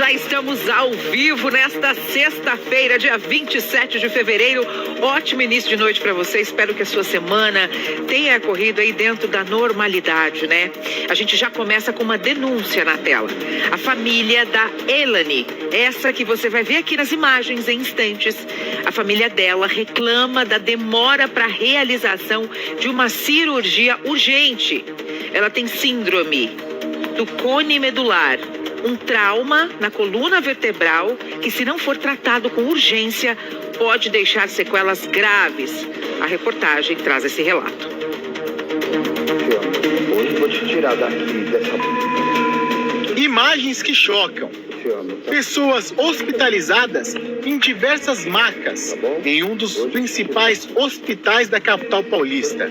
Já estamos ao vivo nesta sexta-feira, dia 27 de fevereiro. Ótimo início de noite para você. Espero que a sua semana tenha corrido aí dentro da normalidade, né? A gente já começa com uma denúncia na tela. A família da Elane, essa que você vai ver aqui nas imagens em instantes, a família dela reclama da demora para a realização de uma cirurgia urgente. Ela tem síndrome do cone medular, um trauma na coluna vertebral que, se não for tratado com urgência, pode deixar sequelas graves. A reportagem traz esse relato. Hoje vou te tirar daqui dessa... Imagens que chocam. Pessoas hospitalizadas em diversas macas em um dos principais hospitais da capital paulista.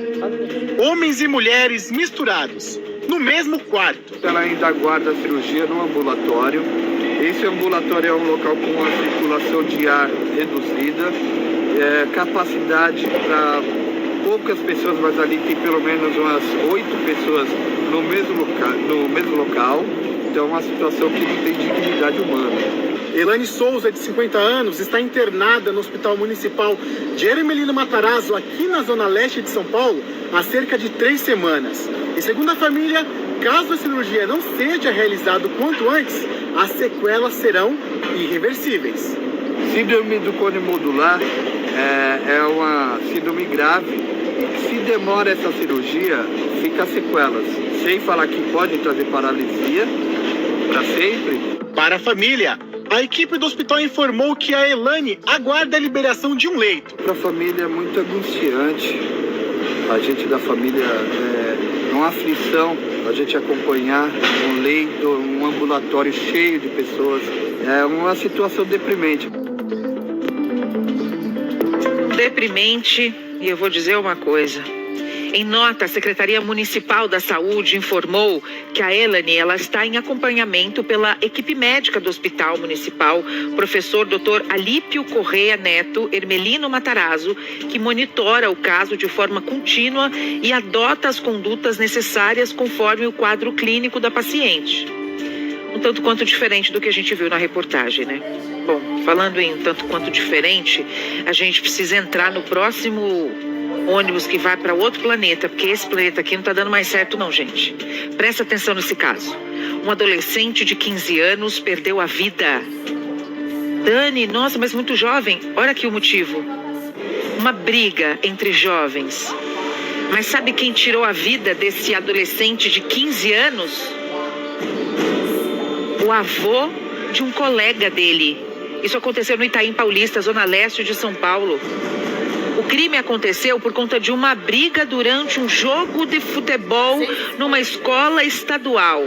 Homens e mulheres misturados no mesmo quarto. Ela ainda aguarda a cirurgia no ambulatório. Esse ambulatório é um local com uma circulação de ar reduzida, capacidade para poucas pessoas, mas ali tem pelo menos umas 8 pessoas no mesmo local. Então é uma situação que não tem dignidade humana. Elane Souza, de 50 anos, está internada no Hospital Municipal de Hermelino Matarazzo, aqui na Zona Leste de São Paulo, há cerca de 3 semanas. E segundo a família, caso a cirurgia não seja realizada o quanto antes, as sequelas serão irreversíveis. Síndrome do cone modular é uma síndrome grave. Se demora essa cirurgia, fica sequelas. Sem falar que pode trazer paralisia para sempre. Para a família, a equipe do hospital informou que a Elane aguarda a liberação de um leito. Para a família é muito angustiante. A gente da família é uma aflição a gente acompanhar um leito, um ambulatório cheio de pessoas. É uma situação deprimente. Deprimente, e eu vou dizer uma coisa. Em nota, a Secretaria Municipal da Saúde informou que a Elane está em acompanhamento pela equipe médica do Hospital Municipal, professor Dr. Alípio Correia Neto, Hermelino Matarazzo, que monitora o caso de forma contínua e adota as condutas necessárias conforme o quadro clínico da paciente. Um tanto quanto diferente do que a gente viu na reportagem, né? Bom, falando em um tanto quanto diferente, a gente precisa entrar no próximo ônibus que vai para outro planeta, porque esse planeta aqui não está dando mais certo não, gente. Presta atenção nesse caso. Um adolescente de 15 anos perdeu a vida. Dani, nossa, mas muito jovem. Olha aqui o motivo. Uma briga entre jovens. Mas sabe quem tirou a vida desse adolescente de 15 anos? O avô de um colega dele. Isso aconteceu no Itaim Paulista, Zona Leste de São Paulo. O crime aconteceu por conta de uma briga durante um jogo de futebol numa escola estadual.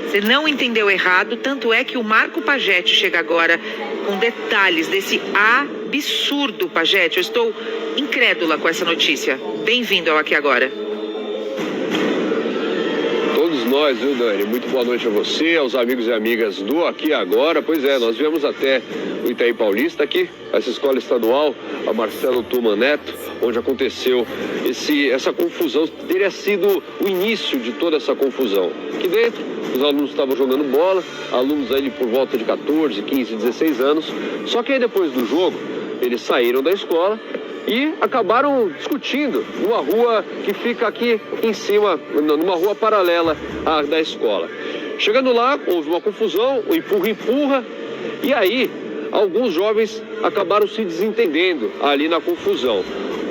Você não entendeu errado, tanto é que o Marco Pagete chega agora com detalhes desse absurdo, Pagete. Eu estou incrédula com essa notícia. Bem-vindo ao Aqui Agora. Todos nós, viu, Dani? Muito boa noite a você, aos amigos e amigas do Aqui Agora. Pois é, nós viemos até o Itaim Paulista aqui, essa escola estadual, a Marcelo Tuman Neto, onde aconteceu essa confusão. Teria sido o início de toda essa confusão. Aqui dentro, os alunos estavam jogando bola, alunos aí por volta de 14, 15, 16 anos. Só que aí depois do jogo, eles saíram da escola e acabaram discutindo numa rua que fica aqui em cima, numa rua paralela à da escola. Chegando lá, houve uma confusão, um empurra-empurra, e aí alguns jovens acabaram se desentendendo ali na confusão.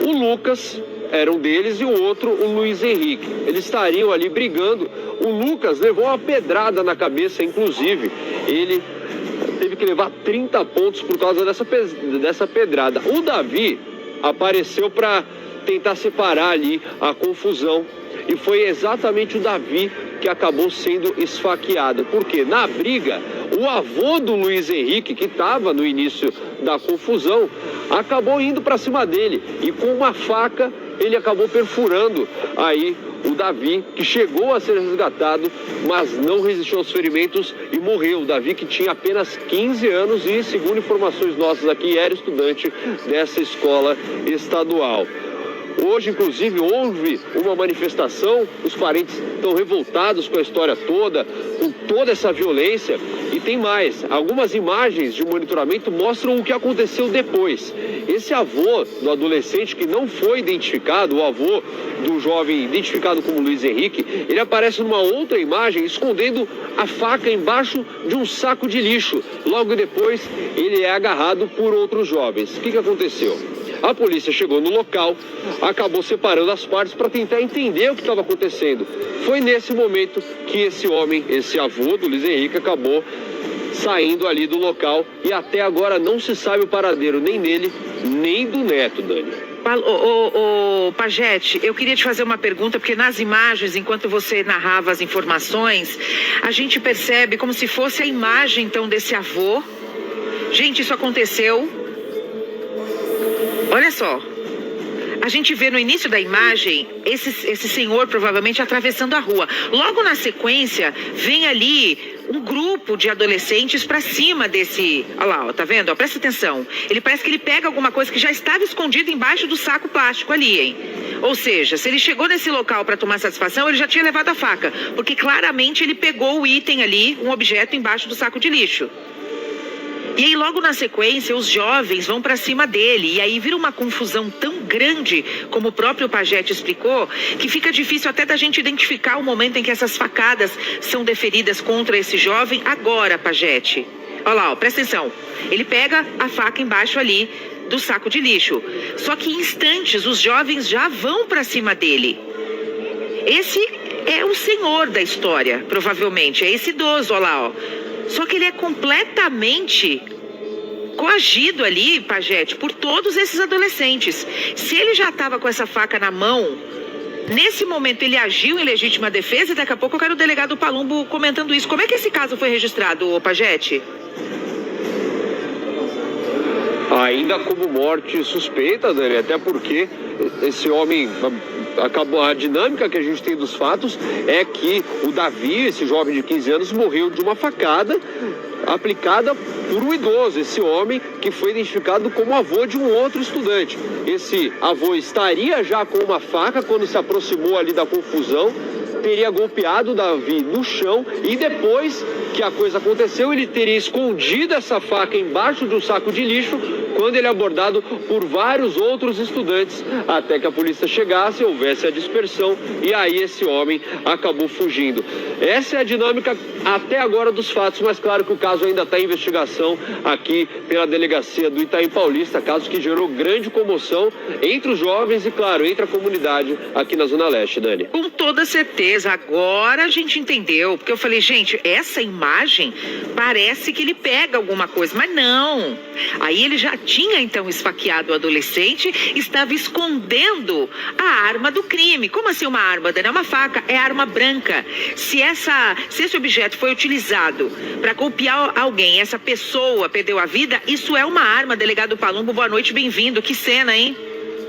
O Lucas era um deles e o outro, o Luiz Henrique. Eles estariam ali brigando. O Lucas levou uma pedrada na cabeça, inclusive. Ele teve que levar 30 pontos por causa dessa pedrada. O Davi apareceu para tentar separar ali a confusão. E foi exatamente o Davi que acabou sendo esfaqueado. Porque na briga, o avô do Luiz Henrique, que estava no início da confusão, acabou indo para cima dele. E com uma faca, ele acabou perfurando aí o Davi, que chegou a ser resgatado, mas não resistiu aos ferimentos e morreu. O Davi, que tinha apenas 15 anos e, segundo informações nossas aqui, era estudante dessa escola estadual. Hoje, inclusive, houve uma manifestação, os parentes estão revoltados com a história toda, com toda essa violência. E tem mais, algumas imagens de monitoramento mostram o que aconteceu depois. Esse avô do adolescente que não foi identificado, o avô do jovem identificado como Luiz Henrique, ele aparece numa outra imagem escondendo a faca embaixo de um saco de lixo. Logo depois, ele é agarrado por outros jovens. O que aconteceu? A polícia chegou no local, acabou separando as partes para tentar entender o que estava acontecendo. Foi nesse momento que esse homem, esse avô do Luiz Henrique, acabou saindo ali do local e até agora não se sabe o paradeiro nem dele, nem do neto, Dani. Pajete, eu queria te fazer uma pergunta, porque nas imagens, enquanto você narrava as informações, a gente percebe como se fosse a imagem, então, desse avô. Gente, isso aconteceu. Olha só. A gente vê no início da imagem esse senhor provavelmente atravessando a rua. Logo na sequência, vem ali um grupo de adolescentes para cima desse... Olha lá, ó, tá vendo? Ó, presta atenção. Ele parece que ele pega alguma coisa que já estava escondida embaixo do saco plástico ali, hein? Ou seja, se ele chegou nesse local para tomar satisfação, ele já tinha levado a faca. Porque claramente ele pegou o item ali, um objeto embaixo do saco de lixo. E aí, logo na sequência, os jovens vão para cima dele. E aí vira uma confusão tão grande, como o próprio Pajete explicou, que fica difícil até da gente identificar o momento em que essas facadas são deferidas contra esse jovem. Agora, Pajete, olha lá, ó, presta atenção. Ele pega a faca embaixo ali do saco de lixo. Só que em instantes, os jovens já vão para cima dele. Esse é o senhor da história, provavelmente. É esse idoso, olha lá, ó. Só que ele é completamente coagido ali, Pajete, por todos esses adolescentes. Se ele já estava com essa faca na mão, nesse momento ele agiu em legítima defesa e daqui a pouco eu quero o delegado Palumbo comentando isso. Como é que esse caso foi registrado, Pajete? Ainda como morte suspeita, Dani, até porque esse homem... A dinâmica que a gente tem dos fatos é que o Davi, esse jovem de 15 anos, morreu de uma facada aplicada por um idoso, esse homem que foi identificado como avô de um outro estudante. Esse avô estaria já com uma faca quando se aproximou ali da confusão, teria golpeado o Davi no chão e depois que a coisa aconteceu, ele teria escondido essa faca embaixo de um saco de lixo quando ele é abordado por vários outros estudantes, até que a polícia chegasse, houvesse a dispersão e aí esse homem acabou fugindo. Essa é a dinâmica até agora dos fatos, mas claro que o caso ainda está em investigação aqui pela delegacia do Itaim Paulista, caso que gerou grande comoção entre os jovens e, claro, entre a comunidade aqui na Zona Leste, Dani. Com toda certeza, agora a gente entendeu, porque eu falei, gente, essa imagem parece que ele pega alguma coisa, mas não. Aí ele já tinha então esfaqueado o adolescente, estava escondendo a arma do crime. Como assim uma arma, Dani? É uma faca, é arma branca. Se esse objeto foi utilizado para golpear alguém, essa pessoa perdeu a vida, isso é uma arma. Delegado Palumbo, boa noite, bem-vindo. Que cena, hein?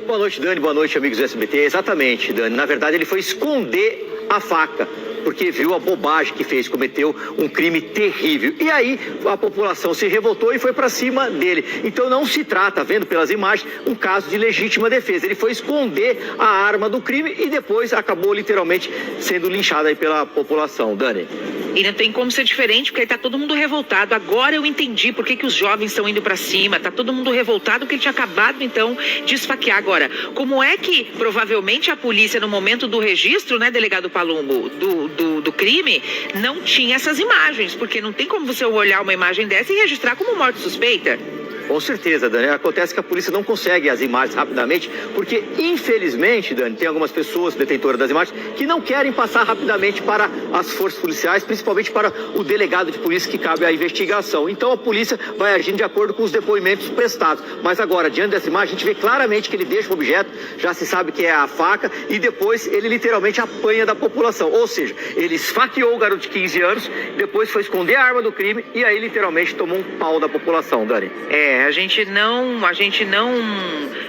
Boa noite, Dani. Boa noite, amigos do SBT. Exatamente, Dani. Na verdade, ele foi esconder a faca, porque viu a bobagem que fez, cometeu um crime terrível. E aí a população se revoltou e foi para cima dele. Então não se trata, vendo pelas imagens, um caso de legítima defesa. Ele foi esconder a arma do crime e depois acabou literalmente sendo linchado aí pela população, Dani. E não tem como ser diferente, porque aí tá todo mundo revoltado. Agora eu entendi por que os jovens estão indo para cima. Tá todo mundo revoltado porque ele tinha acabado, então, de esfaquear. Agora, como é que, provavelmente, a polícia, no momento do registro, né, delegado Palumbo, do crime, não tinha essas imagens? Porque não tem como você olhar uma imagem dessa e registrar como morte suspeita. Com certeza, Dani. Acontece que a polícia não consegue as imagens rapidamente, porque, infelizmente, Dani, tem algumas pessoas detentoras das imagens que não querem passar rapidamente para as forças policiais, principalmente para o delegado de polícia que cabe à investigação. Então, a polícia vai agindo de acordo com os depoimentos prestados. Mas agora, diante dessa imagem, a gente vê claramente que ele deixa o objeto, já se sabe que é a faca, e depois ele literalmente apanha da população. Ou seja, ele esfaqueou o garoto de 15 anos, depois foi esconder a arma do crime e aí literalmente tomou um pau da população, Dani. A gente não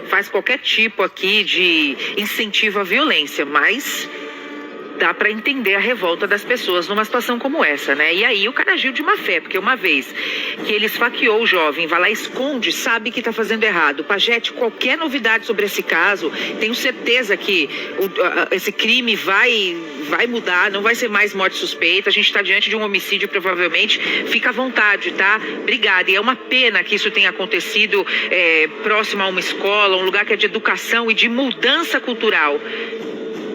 faz qualquer tipo aqui de incentivo à violência, mas dá para entender a revolta das pessoas numa situação como essa, né? E aí o cara agiu de má fé, porque uma vez que ele esfaqueou o jovem, vai lá, esconde, sabe que está fazendo errado. Pajete, qualquer novidade sobre esse caso, tenho certeza que esse crime vai mudar, não vai ser mais morte suspeita, a gente está diante de um homicídio, provavelmente. Fica à vontade, tá? Obrigada. E é uma pena que isso tenha acontecido próximo a uma escola, um lugar que é de educação e de mudança cultural.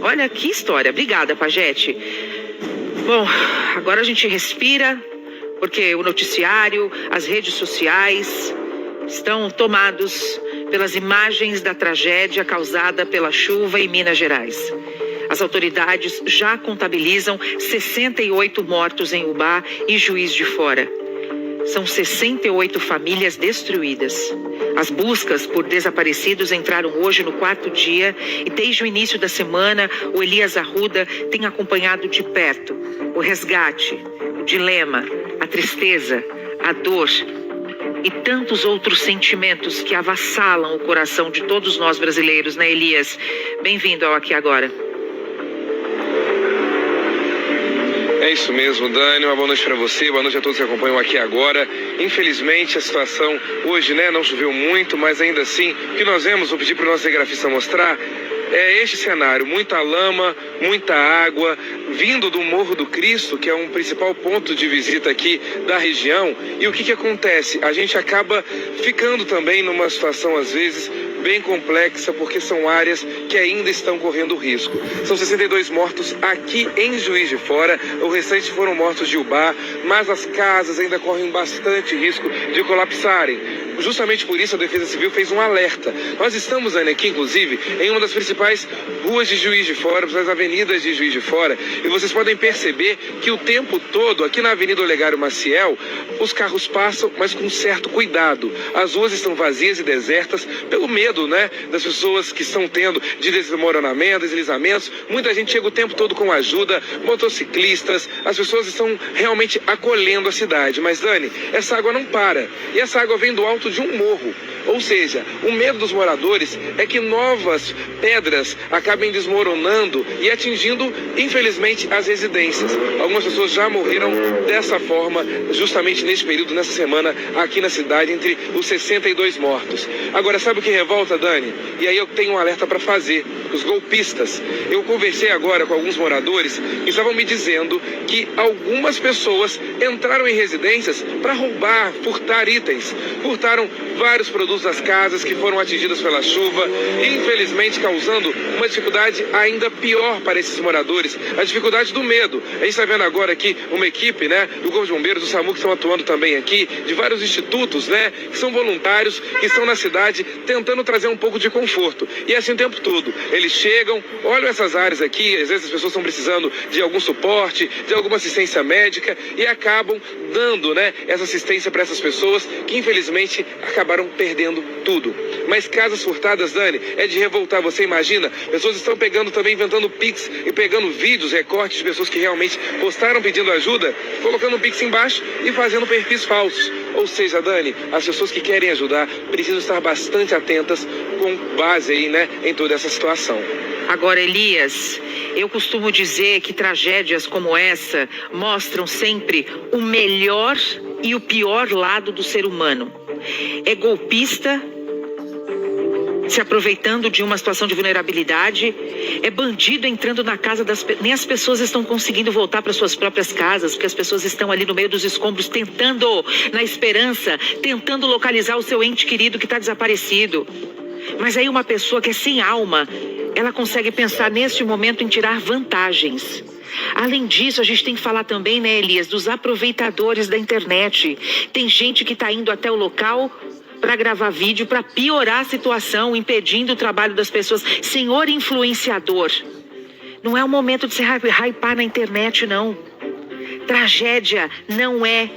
Olha que história. Obrigada, Pajete. Bom, agora a gente respira, porque o noticiário, as redes sociais estão tomados pelas imagens da tragédia causada pela chuva em Minas Gerais. As autoridades já contabilizam 68 mortos em Ubá e Juiz de Fora. São 68 famílias destruídas. As buscas por desaparecidos entraram hoje no 4º dia e desde o início da semana o Elias Arruda tem acompanhado de perto o resgate, o dilema, a tristeza, a dor e tantos outros sentimentos que avassalam o coração de todos nós brasileiros, né, Elias? Bem-vindo ao Aqui Agora. É isso mesmo, Dani, uma boa noite para você, boa noite a todos que acompanham Aqui Agora. Infelizmente a situação hoje, né, não choveu muito, mas ainda assim, o que nós vemos, vou pedir para o nosso cinegrafista mostrar, é este cenário, muita lama, muita água, vindo do Morro do Cristo, que é um principal ponto de visita aqui da região. E o que acontece? A gente acaba ficando também numa situação, às vezes, bem complexa, porque são áreas que ainda estão correndo risco. São 62 mortos aqui em Juiz de Fora, o restante foram mortos de Ubá, mas as casas ainda correm bastante risco de colapsarem. Justamente por isso a Defesa Civil fez um alerta. Nós estamos, Ana, aqui, inclusive, em uma das principais ruas de Juiz de Fora, das avenidas de Juiz de Fora, e vocês podem perceber que o tempo todo, aqui na Avenida Olegário Maciel, os carros passam, mas com certo cuidado. As ruas estão vazias e desertas pelo medo, né, das pessoas que estão tendo de desmoronamento, deslizamentos. Muita gente chega o tempo todo com ajuda, motociclistas, as pessoas estão realmente acolhendo a cidade. Mas, Dani, essa água não para. E essa água vem do alto de um morro. Ou seja, o medo dos moradores é que novas pedras acabem desmoronando e atingindo, infelizmente, as residências. Algumas pessoas já morreram dessa forma, justamente nesse período, nessa semana, aqui na cidade, entre os 62 mortos. Agora, sabe o que revolta, Dani? E aí eu tenho um alerta para fazer. Os golpistas. Eu conversei agora com alguns moradores que estavam me dizendo que algumas pessoas entraram em residências para roubar, furtar itens. Furtaram vários produtos das casas que foram atingidas pela chuva, infelizmente causando uma dificuldade ainda pior para esses moradores, a dificuldade do medo. A gente está vendo agora aqui uma equipe, né, do Corpo de Bombeiros, do SAMU, que estão atuando também aqui, de vários institutos, né, que são voluntários, que estão na cidade tentando trazer um pouco de conforto. E assim o tempo todo. Eles chegam, olham essas áreas aqui, às vezes as pessoas estão precisando de algum suporte, de alguma assistência médica e acabam dando, né, essa assistência para essas pessoas que infelizmente acabaram perdendo tudo. Mas casas furtadas, Dani, é de revoltar. Você imagina? Pessoas estão pegando também, inventando Pix e pegando vídeos, recortes de pessoas que realmente postaram pedindo ajuda, colocando um Pix embaixo e fazendo perfis falsos. Ou seja, Dani, as pessoas que querem ajudar precisam estar bastante atentas com base aí, né, em toda essa situação. Agora, Elias, eu costumo dizer que tragédias como essa mostram sempre o melhor e o pior lado do ser humano. É golpista se aproveitando de uma situação de vulnerabilidade, é bandido entrando na casa das pessoas, nem as pessoas estão conseguindo voltar para suas próprias casas, porque as pessoas estão ali no meio dos escombros tentando, na esperança, tentando localizar o seu ente querido que está desaparecido. Mas aí uma pessoa que é sem alma, ela consegue pensar neste momento em tirar vantagens. Além disso, a gente tem que falar também, né, Elias, dos aproveitadores da internet. Tem gente que está indo até o local para gravar vídeo, para piorar a situação, impedindo o trabalho das pessoas. Senhor influenciador, não é o momento de se hypar na internet, não. Tragédia não é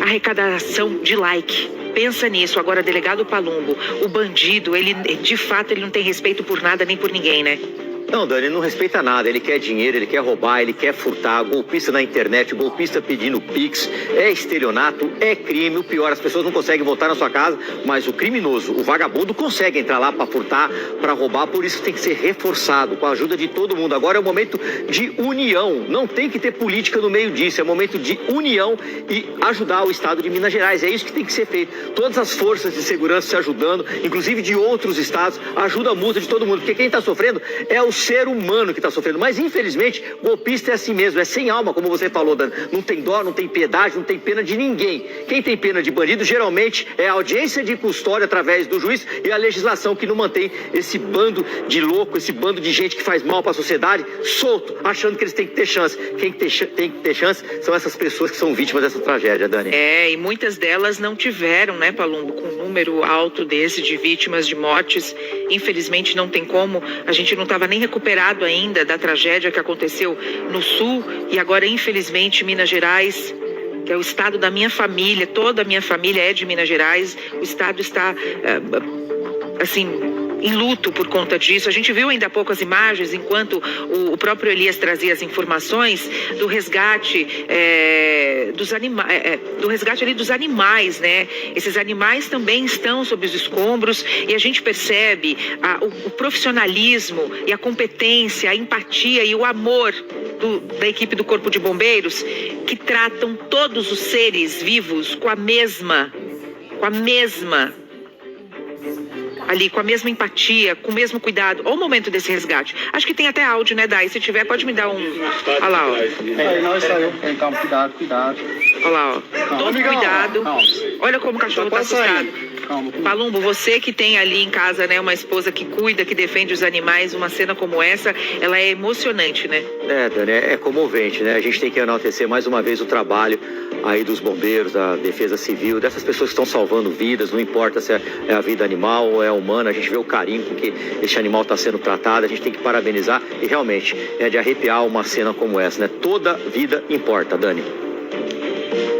arrecadação de like. Pensa nisso. Agora, delegado Palumbo, o bandido, ele de fato ele não tem respeito por nada nem por ninguém, né? Não, Dani, ele não respeita nada. Ele quer dinheiro, ele quer roubar, ele quer furtar. Golpista na internet, golpista pedindo Pix. É estelionato, é crime. O pior, as pessoas não conseguem voltar na sua casa, mas o criminoso, o vagabundo, consegue entrar lá para furtar, para roubar. Por isso tem que ser reforçado, com a ajuda de todo mundo. Agora é o momento de união. Não tem que ter política no meio disso. É momento de união e ajudar o estado de Minas Gerais. É isso que tem que ser feito. Todas as forças de segurança se ajudando, inclusive de outros estados, ajuda a multa de todo mundo. Porque quem está sofrendo é o ser humano que está sofrendo. Mas, infelizmente, golpista é assim mesmo, é sem alma, como você falou, Dani. Não tem dó, não tem piedade, não tem pena de ninguém. Quem tem pena de bandido, geralmente, é a audiência de custódia através do juiz e a legislação que não mantém esse bando de louco, esse bando de gente que faz mal para a sociedade, solto, achando que eles têm que ter chance. Quem tem que ter chance são essas pessoas que são vítimas dessa tragédia, Dani. E muitas delas não tiveram, né, Palumbo, com um número alto desse de vítimas, de mortes. Infelizmente, não tem como. A gente não estava nem recuperado ainda da tragédia que aconteceu no Sul e agora, infelizmente, Minas Gerais, que é o estado da minha família, toda a minha família é de Minas Gerais, o estado está, em luto por conta disso. A gente viu ainda há pouco as imagens, enquanto o próprio Elias trazia as informações do resgate dos animais, né? Esses animais também estão sob os escombros e a gente percebe o profissionalismo e a competência, a empatia e o amor da equipe do Corpo de Bombeiros, que tratam todos os seres vivos com a mesma empatia, com o mesmo cuidado. Olha o momento desse resgate. Acho que tem até áudio, né, Dai? Se tiver, pode me dar um... Olha lá, ó. Não, isso aí. Calma, cuidado. Olha lá, ó. Todo cuidado. Olha como o cachorro tá assustado. Palumbo, você que tem ali em casa, né, uma esposa que cuida, que defende os animais, uma cena como essa, ela é emocionante, né? Dani, é comovente, né? A gente tem que enaltecer mais uma vez o trabalho aí dos bombeiros, da defesa civil, dessas pessoas que estão salvando vidas, não importa se é a vida animal ou é humana, a gente vê o carinho com que esse animal está sendo tratado, a gente tem que parabenizar e realmente é de arrepiar uma cena como essa, né? Toda vida importa, Dani.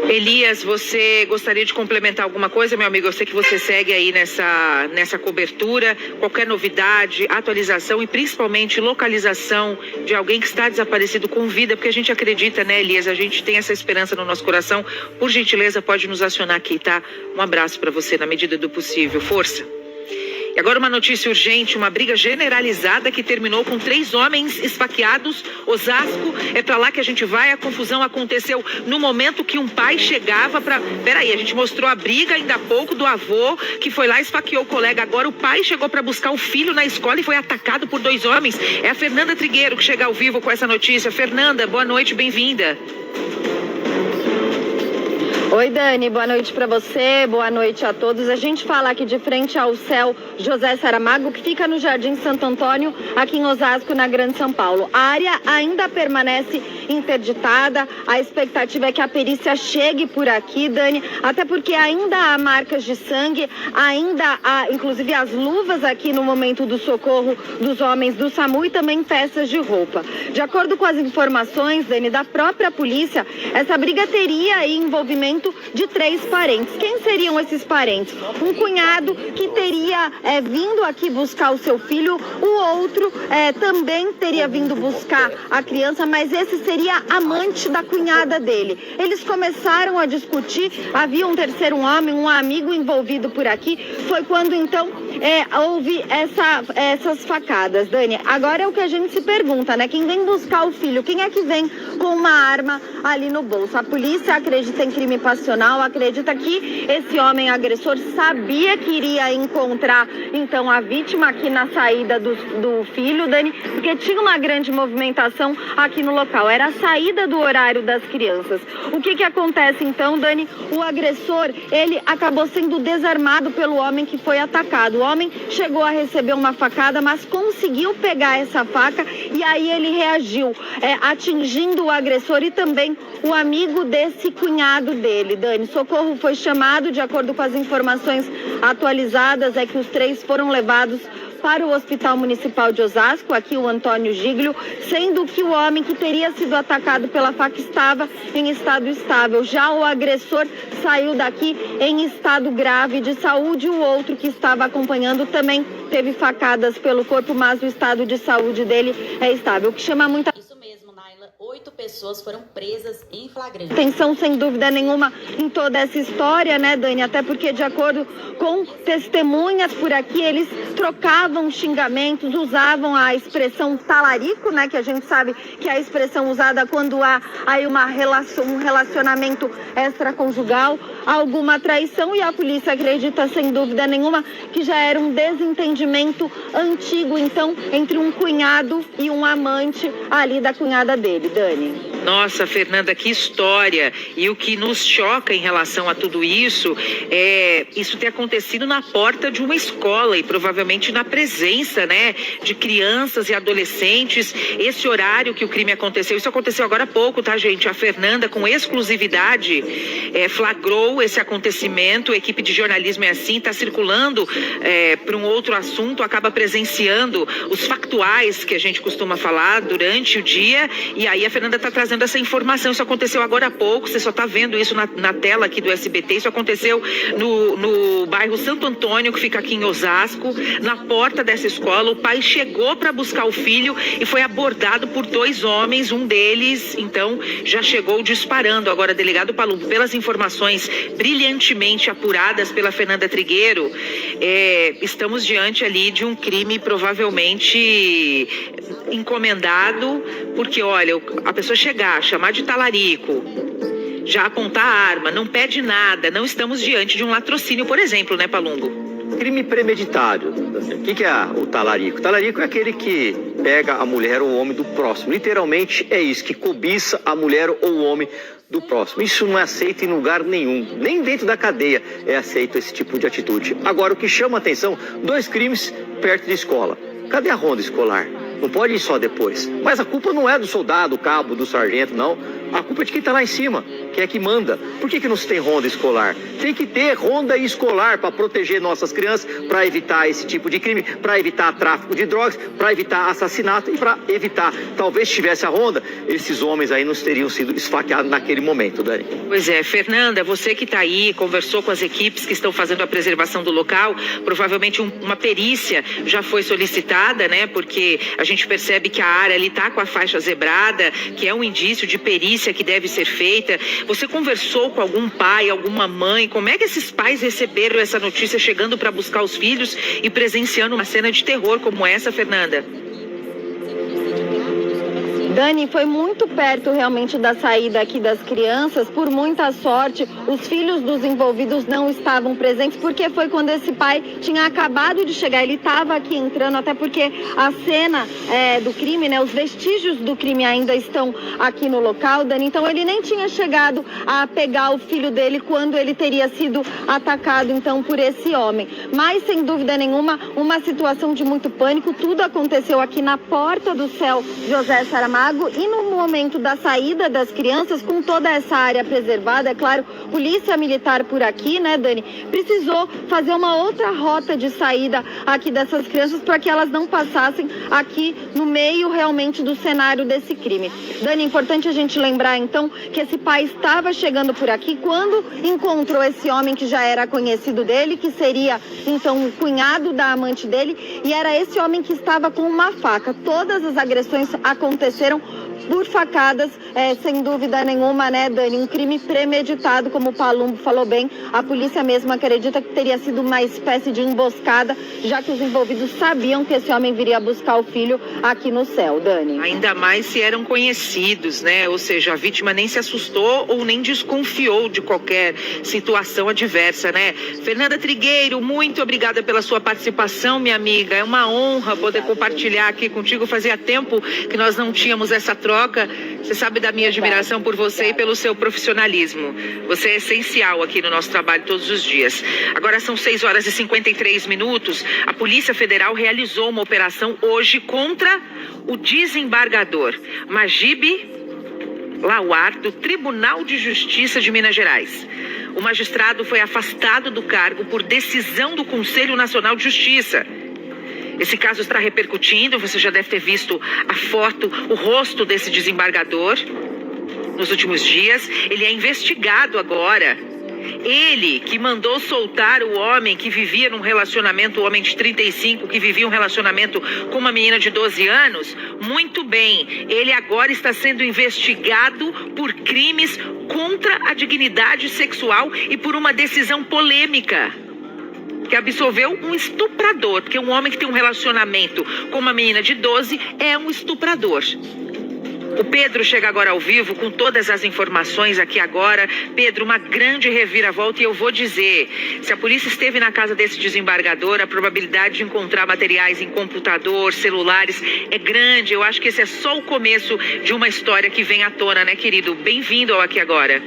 Elias, você gostaria de complementar alguma coisa, meu amigo? Eu sei que você segue aí nessa cobertura. Qualquer novidade, atualização e principalmente localização de alguém que está desaparecido com vida, porque a gente acredita, né, Elias? A gente tem essa esperança no nosso coração. Por gentileza, pode nos acionar aqui, tá? Um abraço para você na medida do possível. Força! E agora uma notícia urgente, uma briga generalizada que terminou com 3 homens esfaqueados. Osasco, é pra lá que a gente vai. A confusão aconteceu no momento que um pai chegava pra... Peraí, a gente mostrou a briga ainda há pouco do avô que foi lá e esfaqueou o colega. Agora o pai chegou pra buscar o filho na escola e foi atacado por 2 homens. É a Fernanda Trigueiro que chega ao vivo com essa notícia. Fernanda, boa noite, bem-vinda. Oi, Dani, boa noite para você, boa noite a todos. A gente fala aqui de frente ao céu José Saramago, que fica no Jardim Santo Antônio, aqui em Osasco, na Grande São Paulo. A área ainda permanece interditada, a expectativa é que a perícia chegue por aqui, Dani, até porque ainda há marcas de sangue, ainda há, inclusive, as luvas aqui no momento do socorro dos homens do SAMU e também peças de roupa. De acordo com as informações, Dani, da própria polícia, essa briga teria aí envolvimento de 3 parentes. Quem seriam esses parentes? Um cunhado que teria vindo aqui buscar o seu filho, o outro também teria vindo buscar a criança, mas esse seria amante da cunhada dele. Eles começaram a discutir, havia um terceiro homem, um amigo envolvido por aqui, foi quando então houve essas facadas, Dani. Agora é o que a gente se pergunta, né? Quem vem buscar o filho? Quem é que vem com uma arma ali no bolso? A polícia acredita em crime passional, acredita que esse homem agressor sabia que iria encontrar então a vítima aqui na saída do filho, Dani, porque tinha uma grande movimentação aqui no local, era a saída do horário das crianças. O que acontece então, Dani? O agressor, ele acabou sendo desarmado pelo homem que foi atacado. O homem chegou a receber uma facada, mas conseguiu pegar essa faca e aí ele reagiu, atingindo o agressor e também o amigo desse cunhado dele, Dani. Socorro foi chamado, de acordo com as informações atualizadas, é que os 3 foram levados para o Hospital Municipal de Osasco, aqui o Antônio Giglio, sendo que o homem que teria sido atacado pela faca estava em estado estável. Já o agressor saiu daqui em estado grave de saúde. O outro que estava acompanhando também teve facadas pelo corpo, mas o estado de saúde dele é estável. O que chama muita Isso mesmo, Naila. 8 pessoas foram presas em flagrante. atenção, sem dúvida nenhuma, em toda essa história, né, Dani? Até porque, de acordo com testemunhas por aqui, eles trocavam xingamentos, usavam a expressão talarico, né, que a gente sabe que é a expressão usada quando há aí um relacionamento extraconjugal, alguma traição, e a polícia acredita, sem dúvida nenhuma, que já era um desentendimento antigo, então, entre um cunhado e um amante ali da cunhada dele, Dani. Nossa, Fernanda, que história! E o que nos choca em relação a tudo isso é isso ter acontecido na porta de uma escola e provavelmente na presença, né, de crianças e adolescentes. Esse horário que o crime aconteceu, isso aconteceu agora há pouco, tá, gente? A Fernanda, com exclusividade, flagrou esse acontecimento. A equipe de jornalismo é assim, está circulando para um outro assunto, acaba presenciando os factuais que a gente costuma falar durante o dia, e aí a Fernanda está trazendo essa informação. Isso aconteceu agora há pouco, você só está vendo isso na tela aqui do SBT. Isso aconteceu no bairro Santo Antônio, que fica aqui em Osasco, na porta dessa escola. O pai chegou para buscar o filho e foi abordado por 2 homens. Um deles, então, já chegou disparando. Agora, delegado Palumbo, pelas informações brilhantemente apuradas pela Fernanda Trigueiro, estamos diante ali de um crime provavelmente encomendado, porque, olha, a pessoa chegar, chamar de talarico, já apontar a arma, não pede nada, não estamos diante de um latrocínio, por exemplo, né, Palumbo? Crime premeditado. O que é o talarico? O talarico é aquele que pega a mulher ou o homem do próximo. Literalmente é isso, que cobiça a mulher ou o homem do próximo. Isso não é aceito em lugar nenhum, nem dentro da cadeia é aceito esse tipo de atitude. Agora, o que chama a atenção, 2 crimes perto de escola. Cadê a ronda escolar? Não pode ir só depois. Mas a culpa não é do soldado, do cabo, do sargento, não. A culpa é de quem está lá em cima, que é que manda. Por que não se tem ronda escolar? Tem que ter ronda escolar para proteger nossas crianças, para evitar esse tipo de crime, para evitar tráfico de drogas, para evitar assassinato e para evitar, talvez se tivesse a ronda, esses homens aí não teriam sido esfaqueados naquele momento, Dani. Pois é, Fernanda, você que está aí, conversou com as equipes que estão fazendo a preservação do local, provavelmente uma perícia já foi solicitada, né? Porque a gente percebe que a área ali está com a faixa zebrada, que é um indício de perícia que deve ser feita. Você conversou com algum pai, alguma mãe? Como é que esses pais receberam essa notícia chegando para buscar os filhos e presenciando uma cena de terror como essa, Fernanda? Dani, foi muito perto realmente da saída aqui das crianças. Por muita sorte, os filhos dos envolvidos não estavam presentes, porque foi quando esse pai tinha acabado de chegar. Ele estava aqui entrando, até porque a cena do crime, né, os vestígios do crime ainda estão aqui no local, Dani. Então ele nem tinha chegado a pegar o filho dele quando ele teria sido atacado, então, por esse homem. Mas, sem dúvida nenhuma, uma situação de muito pânico. Tudo aconteceu aqui na porta do CEL José Saramago. E no momento da saída das crianças, com toda essa área preservada, é claro, polícia militar por aqui, né, Dani, precisou fazer uma outra rota de saída aqui dessas crianças para que elas não passassem aqui no meio realmente do cenário desse crime. Dani, é importante a gente lembrar então que esse pai estava chegando por aqui quando encontrou esse homem que já era conhecido dele, que seria então o cunhado da amante dele, e era esse homem que estava com uma faca. Todas as agressões aconteceram por facadas, sem dúvida nenhuma, né, Dani? Um crime premeditado, como o Palumbo falou bem. A polícia mesmo acredita que teria sido uma espécie de emboscada, já que os envolvidos sabiam que esse homem viria buscar o filho aqui no CEL, Dani. Ainda mais se eram conhecidos, né? Ou seja, a vítima nem se assustou ou nem desconfiou de qualquer situação adversa, né? Fernanda Trigueiro, muito obrigada pela sua participação, minha amiga. É uma honra poder compartilhar aqui contigo. Fazia tempo que nós não tínhamos essa troca. Você sabe da minha admiração por você e pelo seu profissionalismo. Você é essencial aqui no nosso trabalho todos os dias. Agora são 6h53. A Polícia Federal realizou uma operação hoje contra o desembargador Magib Lauar, do Tribunal de Justiça de Minas Gerais. O magistrado foi afastado do cargo por decisão do Conselho Nacional de Justiça. Esse caso está repercutindo, você já deve ter visto a foto, o rosto desse desembargador nos últimos dias. Ele é investigado agora. Ele que mandou soltar o homem que vivia num relacionamento, o homem de 35, que vivia um relacionamento com uma menina de 12 anos, muito bem, ele agora está sendo investigado por crimes contra a dignidade sexual e por uma decisão polêmica que absolveu um estuprador, porque um homem que tem um relacionamento com uma menina de 12 é um estuprador. O Pedro chega agora ao vivo com todas as informações aqui agora. Pedro, uma grande reviravolta, e eu vou dizer, se a polícia esteve na casa desse desembargador, a probabilidade de encontrar materiais em computador, celulares, é grande. Eu acho que esse é só o começo de uma história que vem à tona, né, querido? Bem-vindo ao Aqui Agora.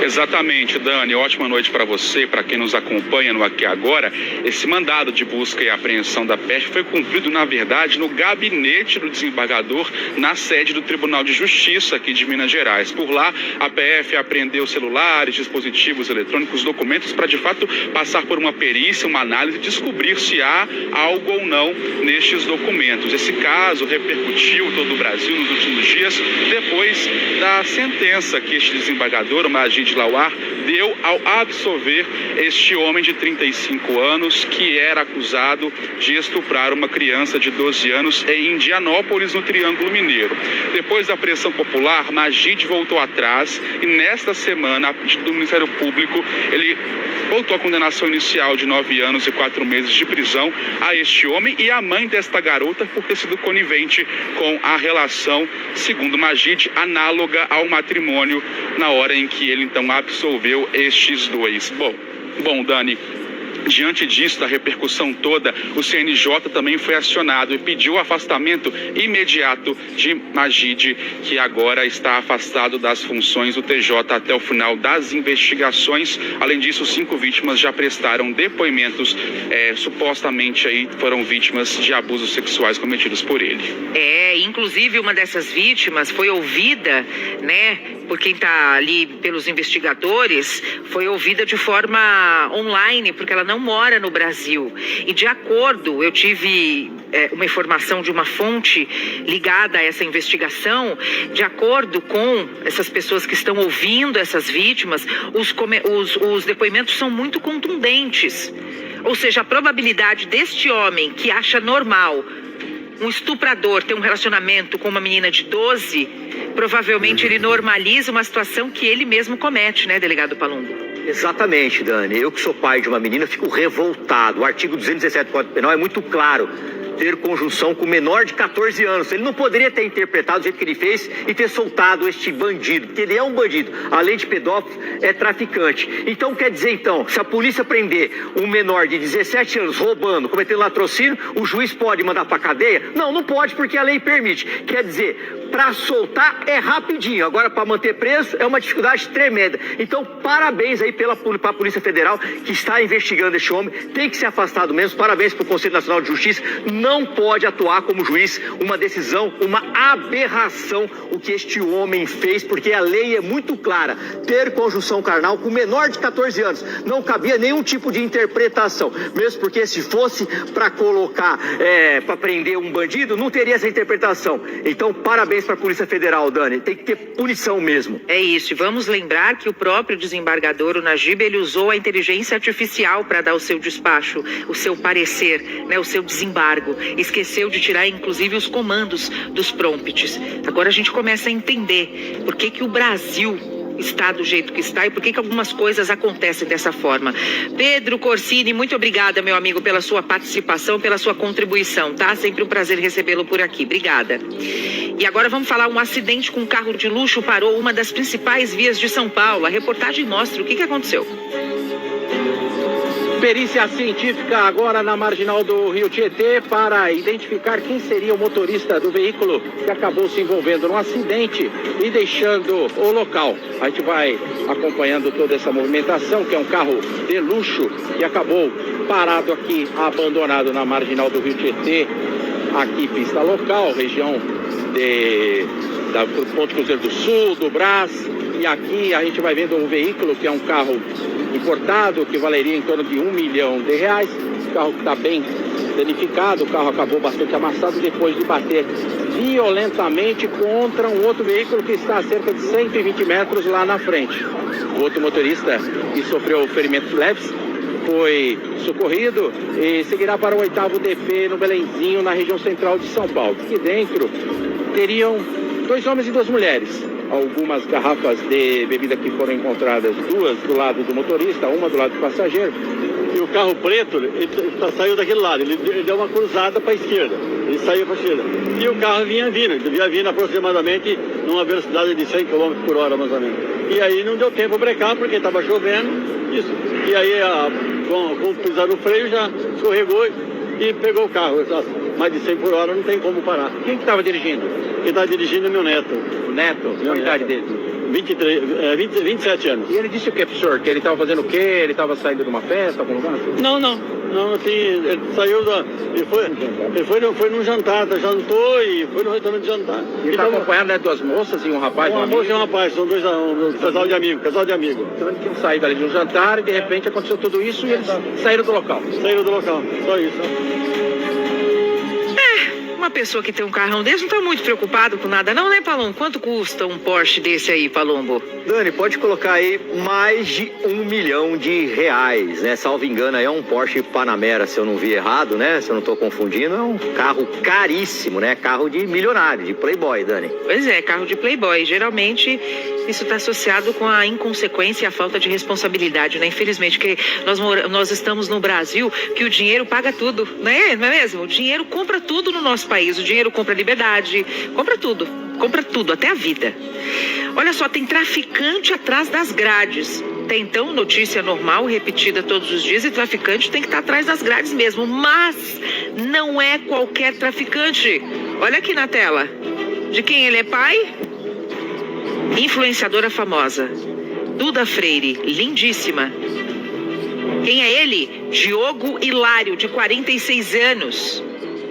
Exatamente, Dani. Ótima noite para você, para quem nos acompanha no Aqui Agora. Esse mandado de busca e apreensão da PF foi cumprido, na verdade, no gabinete do desembargador, na sede do Tribunal de Justiça aqui de Minas Gerais. Por lá, a PF apreendeu celulares, dispositivos eletrônicos, documentos para, de fato, passar por uma perícia, uma análise e descobrir se há algo ou não nestes documentos. Esse caso repercutiu todo o Brasil nos últimos dias, depois da sentença que este desembargador, o Majid Lawar, deu ao absolver este homem de 35 anos que era acusado de estuprar uma criança de 12 anos em Indianópolis, no Triângulo Mineiro. Depois da pressão popular, Majid voltou atrás e nesta semana, a pedido do Ministério Público, ele voltou à condenação inicial de 9 anos e 4 meses de prisão a este homem e a mãe desta garota por ter sido conivente com a relação, segundo Majid, análoga ao matrimônio na hora em que ele então absolveu estes dois. Bom, Dani, diante disso, da repercussão toda, o CNJ também foi acionado e pediu o afastamento imediato de Majid, que agora está afastado das funções do TJ até o final das investigações. Além disso, 5 vítimas já prestaram depoimentos, supostamente aí foram vítimas de abusos sexuais cometidos por ele. Inclusive uma dessas vítimas foi ouvida, né, por quem está ali, pelos investigadores, foi ouvida de forma online, porque ela não mora no Brasil. E de acordo, eu tive uma informação de uma fonte ligada a essa investigação, de acordo com essas pessoas que estão ouvindo essas vítimas, os depoimentos são muito contundentes. Ou seja, a probabilidade deste homem que acha normal um estuprador ter um relacionamento com uma menina de 12, provavelmente ele normaliza uma situação que ele mesmo comete, né, delegado Palumbo? Exatamente, Dani. Eu que sou pai de uma menina fico revoltado. O artigo 217 do Código Penal é muito claro. Ter conjunção com menor de 14 anos. Ele não poderia ter interpretado do jeito que ele fez e ter soltado este bandido, porque ele é um bandido. Além de pedófilo, é traficante. Então, quer dizer, se a polícia prender um menor de 17 anos roubando, cometendo latrocínio, o juiz pode mandar pra cadeia? Não, não pode, porque a lei permite. Quer dizer, para soltar é rapidinho. Agora, para manter preso, é uma dificuldade tremenda. Então, parabéns aí pra Polícia Federal, que está investigando este homem. Tem que ser afastado mesmo. Parabéns pro Conselho Nacional de Justiça. Não pode atuar como juiz, uma decisão, uma aberração o que este homem fez, porque a lei é muito clara. Ter conjunção carnal com menor de 14 anos não cabia nenhum tipo de interpretação, mesmo porque se fosse para colocar, para prender um bandido, não teria essa interpretação. Então, parabéns para a Polícia Federal, Dani, tem que ter punição mesmo. É isso, e vamos lembrar que o próprio desembargador, o Najib, ele usou a inteligência artificial para dar o seu despacho, o seu parecer, né, o seu desembargo. Esqueceu de tirar, inclusive, os comandos dos prompts. Agora a gente começa a entender por que o Brasil está do jeito que está e por que algumas coisas acontecem dessa forma. Pedro Corsini, muito obrigada, meu amigo, pela sua participação, pela sua contribuição, tá? Sempre um prazer recebê-lo por aqui. Obrigada. E agora vamos falar, um acidente com um carro de luxo parou uma das principais vias de São Paulo. A reportagem mostra o que aconteceu. Perícia científica agora na marginal do Rio Tietê para identificar quem seria o motorista do veículo que acabou se envolvendo num acidente e deixando o local. A gente vai acompanhando toda essa movimentação, que é um carro de luxo que acabou parado aqui, abandonado na marginal do Rio Tietê. Aqui pista local, região do Ponte Cruzeiro do Sul, do Brás. E aqui a gente vai vendo um veículo que é um carro importado, que valeria em torno de R$1 milhão. carro que está bem danificado, o carro acabou bastante amassado depois de bater violentamente contra um outro veículo que está a cerca de 120 metros lá na frente. O outro motorista que sofreu ferimentos leves foi socorrido e seguirá para o 8º DP no Belenzinho, na região central de São Paulo. Aqui dentro teriam 2 homens e 2 mulheres. Algumas garrafas de bebida que foram encontradas, 2 do lado do motorista, uma do lado do passageiro. E o carro preto, ele saiu daquele lado, ele deu uma cruzada para a esquerda, ele saiu para a esquerda. E o carro vinha vindo aproximadamente numa velocidade de 100 km por hora, mais ou menos. E aí não deu tempo para brecar, porque estava chovendo, isso. E aí, com pisar no freio, já escorregou e pegou o carro. Mais de 100 por hora não tem como parar. Quem que estava dirigindo? Quem estava dirigindo é meu neto. O neto? Qual a idade dele? 27 anos. E ele disse o que, professor? Que ele estava fazendo o quê? Ele estava saindo de uma festa, algum lugar? Não, assim, ele saiu ele foi num jantar, jantou e foi no restaurante jantar. Ele estava acompanhado, né, 2 moças e um rapaz? Uma moça e um rapaz, são um casal de amigos. Então eles tinham saído ali de um jantar e de repente aconteceu tudo isso e eles saíram do local. Só isso. Uma pessoa que tem um carrão desse não tá muito preocupado com nada não, né, Palombo? Quanto custa um Porsche desse aí, Palombo? Dani, pode colocar aí mais de R$1 milhão, né? Salvo engano, aí é um Porsche Panamera, se eu não vi errado, né? Se eu não tô confundindo, é um carro caríssimo, né? Carro de milionário, de playboy, Dani. Pois é, carro de playboy. Geralmente isso está associado com a inconsequência e a falta de responsabilidade, né? Infelizmente, que nós estamos no Brasil que o dinheiro paga tudo, né? Não é mesmo? O dinheiro compra tudo no nosso país. O dinheiro compra liberdade, compra tudo, até a vida. Olha só, tem traficante atrás das grades. Tem então notícia normal, repetida todos os dias, e traficante tem que estar atrás das grades mesmo. Mas não é qualquer traficante. Olha aqui na tela. De quem ele é pai? Influenciadora famosa. Duda Freire, lindíssima. Quem é ele? Diogo Hilário, de 46 anos.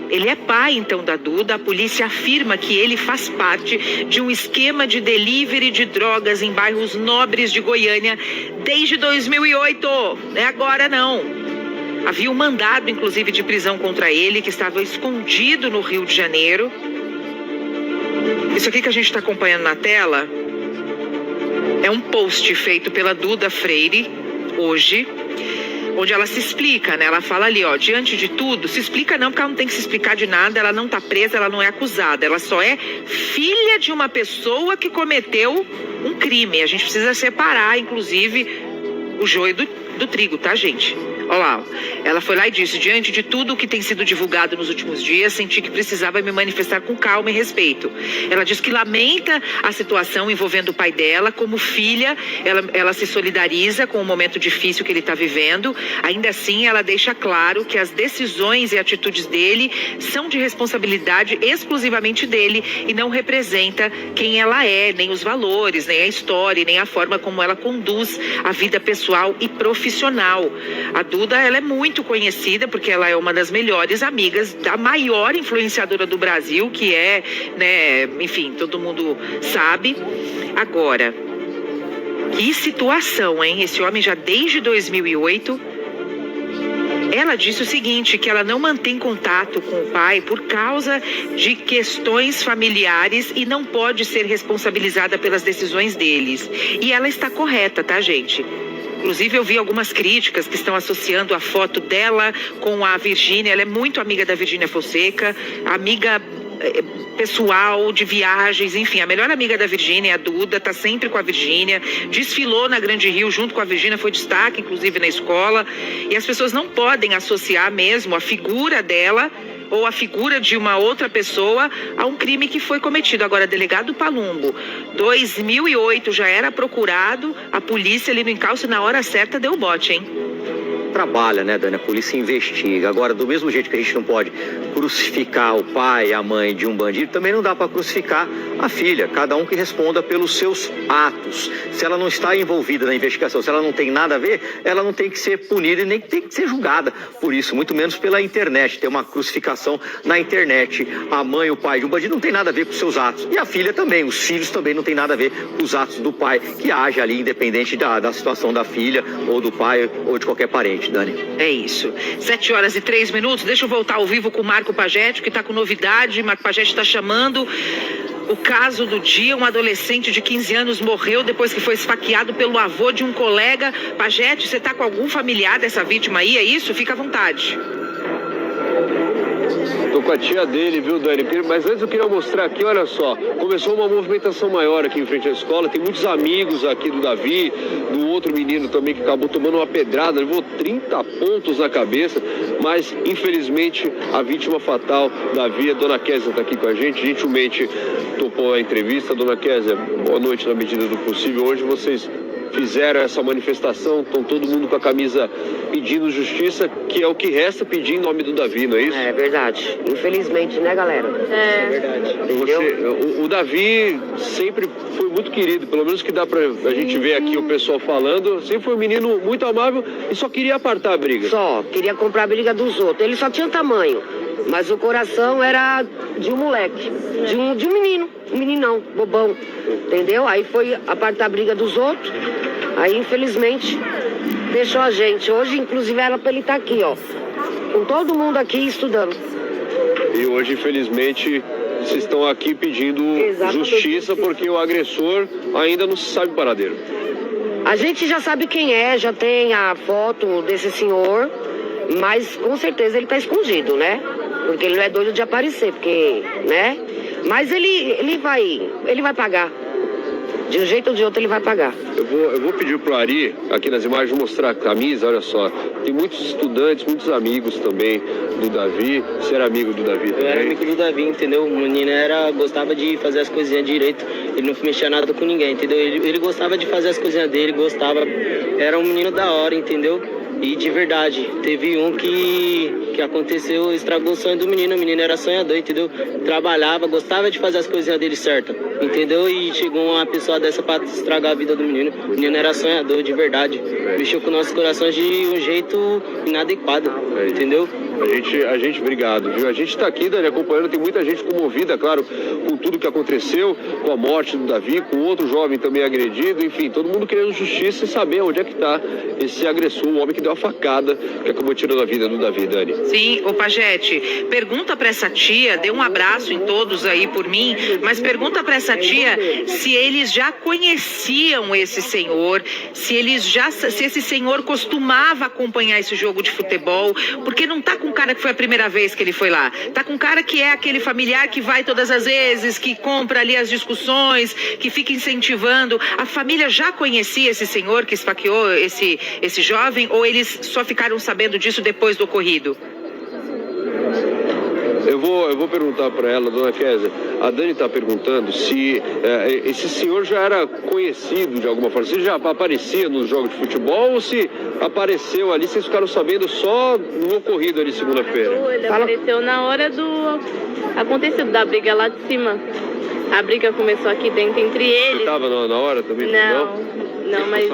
Ele é pai, então, da Duda. A polícia afirma que ele faz parte de um esquema de delivery de drogas em bairros nobres de Goiânia desde 2008. Não é agora, não. Havia um mandado, inclusive, de prisão contra ele, que estava escondido no Rio de Janeiro. Isso aqui que a gente está acompanhando na tela é um post feito pela Duda Freire, hoje, onde ela se explica, né? Ela fala ali, ó, diante de tudo, se explica não, porque ela não tem que se explicar de nada, ela não tá presa, ela não é acusada, ela só é filha de uma pessoa que cometeu um crime. A gente precisa separar, inclusive, o joio do trigo, tá, gente? Olha lá, ela foi lá e disse: diante de tudo o que tem sido divulgado nos últimos dias, senti que precisava me manifestar com calma e respeito. Ela diz que lamenta a situação envolvendo o pai dela. Como filha, ela se solidariza com o momento difícil que ele está vivendo. Ainda assim, ela deixa claro que as decisões e atitudes dele são de responsabilidade exclusivamente dele e não representa quem ela é, nem os valores, nem a história, nem a forma como ela conduz a vida pessoal e profissional. A Duda, ela é muito conhecida porque ela é uma das melhores amigas da maior influenciadora do Brasil, que é, né, enfim, todo mundo sabe. Agora, que situação, hein? Esse homem já desde 2008, ela disse o seguinte, que ela não mantém contato com o pai por causa de questões familiares e não pode ser responsabilizada pelas decisões deles. E ela está correta, tá, gente? Inclusive, eu vi algumas críticas que estão associando a foto dela com a Virgínia. Ela é muito amiga da Virgínia Fonseca, amiga pessoal, de viagens, enfim. A melhor amiga da Virgínia é a Duda, tá sempre com a Virgínia, desfilou na Grande Rio junto com a Virgínia, foi destaque, inclusive, na escola. E as pessoas não podem associar mesmo a figura dela ou a figura de uma outra pessoa a um crime que foi cometido. Agora, delegado Palumbo, 2008 já era procurado, a polícia ali no encalço, na hora certa deu bote, hein? Trabalha, né, Dani? A polícia investiga. Agora, do mesmo jeito que a gente não pode crucificar o pai e a mãe de um bandido, também não dá para crucificar a filha. Cada um que responda pelos seus atos. Se ela não está envolvida na investigação, se ela não tem nada a ver, ela não tem que ser punida e nem tem que ser julgada por isso, muito menos pela internet. Ter uma crucificação na internet. A mãe e o pai de um bandido não tem nada a ver com os seus atos. E a filha também, os filhos também não tem nada a ver com os atos do pai, que age ali independente da situação da filha, ou do pai, ou de qualquer parente, Dani. É isso. 7h03. Deixa eu voltar ao vivo com o Marco Pagete, que está com novidade. Marco Pagete está chamando o caso do dia. Um adolescente de 15 anos morreu depois que foi esfaqueado pelo avô de um colega. Pagete, você está com algum familiar dessa vítima aí? É isso? Fica à vontade. Tô com a tia dele, viu, Dani? Mas antes eu queria mostrar aqui, olha só, começou uma movimentação maior aqui em frente à escola, tem muitos amigos aqui do Davi, do outro menino também que acabou tomando uma pedrada, levou 30 pontos na cabeça, mas infelizmente a vítima fatal, Davi, a dona Kézia tá aqui com a gente, gentilmente topou a entrevista. Dona Kézia, boa noite na medida do possível. Hoje vocês fizeram essa manifestação, estão todo mundo com a camisa pedindo justiça, que é o que resta pedir em nome do Davi, não é isso? É verdade. Infelizmente, né, galera? É verdade. O Davi sempre foi muito querido, pelo menos que dá pra gente ver aqui o pessoal falando, sempre foi um menino muito amável e só queria apartar a briga. Só, queria comprar a briga dos outros. Ele só tinha tamanho, mas o coração era de um moleque, de um menino, um meninão, bobão, entendeu? Aí foi apartar a briga dos outros, aí infelizmente deixou a gente. Hoje, inclusive, era pra ele estar aqui, ó, com todo mundo aqui estudando. E hoje, infelizmente, vocês estão aqui pedindo justiça porque o agressor ainda não se sabe o paradeiro. A gente já sabe quem é, já tem a foto desse senhor, mas com certeza ele tá escondido, né? Porque ele não é doido de aparecer, porque, né? Mas ele vai pagar. De um jeito ou de outro ele vai pagar. Eu vou pedir pro Ari, aqui nas imagens, mostrar a camisa, olha só. Tem muitos estudantes, muitos amigos também do Davi. Você era amigo do Davi também? Eu era amigo do Davi, entendeu? O menino gostava de fazer as coisinhas direito. Ele não mexia nada com ninguém, entendeu? Ele gostava de fazer as coisinhas dele, gostava. Era um menino da hora, entendeu? E de verdade, teve um que aconteceu, estragou o sonho do menino. O menino era sonhador, entendeu? Trabalhava, gostava de fazer as coisinhas dele certo, entendeu? E chegou uma pessoa dessa pra estragar a vida do menino. O menino era sonhador, de verdade. Mexeu com nossos corações de um jeito inadequado, entendeu? A gente, obrigado, viu? A gente tá aqui, Dani, acompanhando, tem muita gente comovida, claro, com tudo que aconteceu, com a morte do Davi, com outro jovem também agredido, enfim, todo mundo querendo justiça e saber onde é que tá esse agressor, o homem que deu a facada, que acabou tirando a vida do Davi, Dani. Sim, ô Pagete, pergunta pra essa tia, dê um abraço em todos aí por mim, mas pergunta pra essa tia se eles já conheciam esse senhor, se esse senhor costumava acompanhar esse jogo de futebol, porque não tá com um cara que foi a primeira vez que ele foi lá, tá com um cara que é aquele familiar que vai todas as vezes, que compra ali as discussões, que fica incentivando. A família já conhecia esse senhor que esfaqueou esse jovem, ou eles só ficaram sabendo disso depois do ocorrido? Eu vou perguntar para ela, dona Kézia. A Dani está perguntando se esse senhor já era conhecido de alguma forma. Se já aparecia nos jogos de futebol ou se apareceu ali, vocês ficaram sabendo só no ocorrido ali segunda-feira? Ele apareceu na hora do acontecido da briga lá de cima. A briga começou aqui dentro entre eles. Você estava na hora também? Não, mas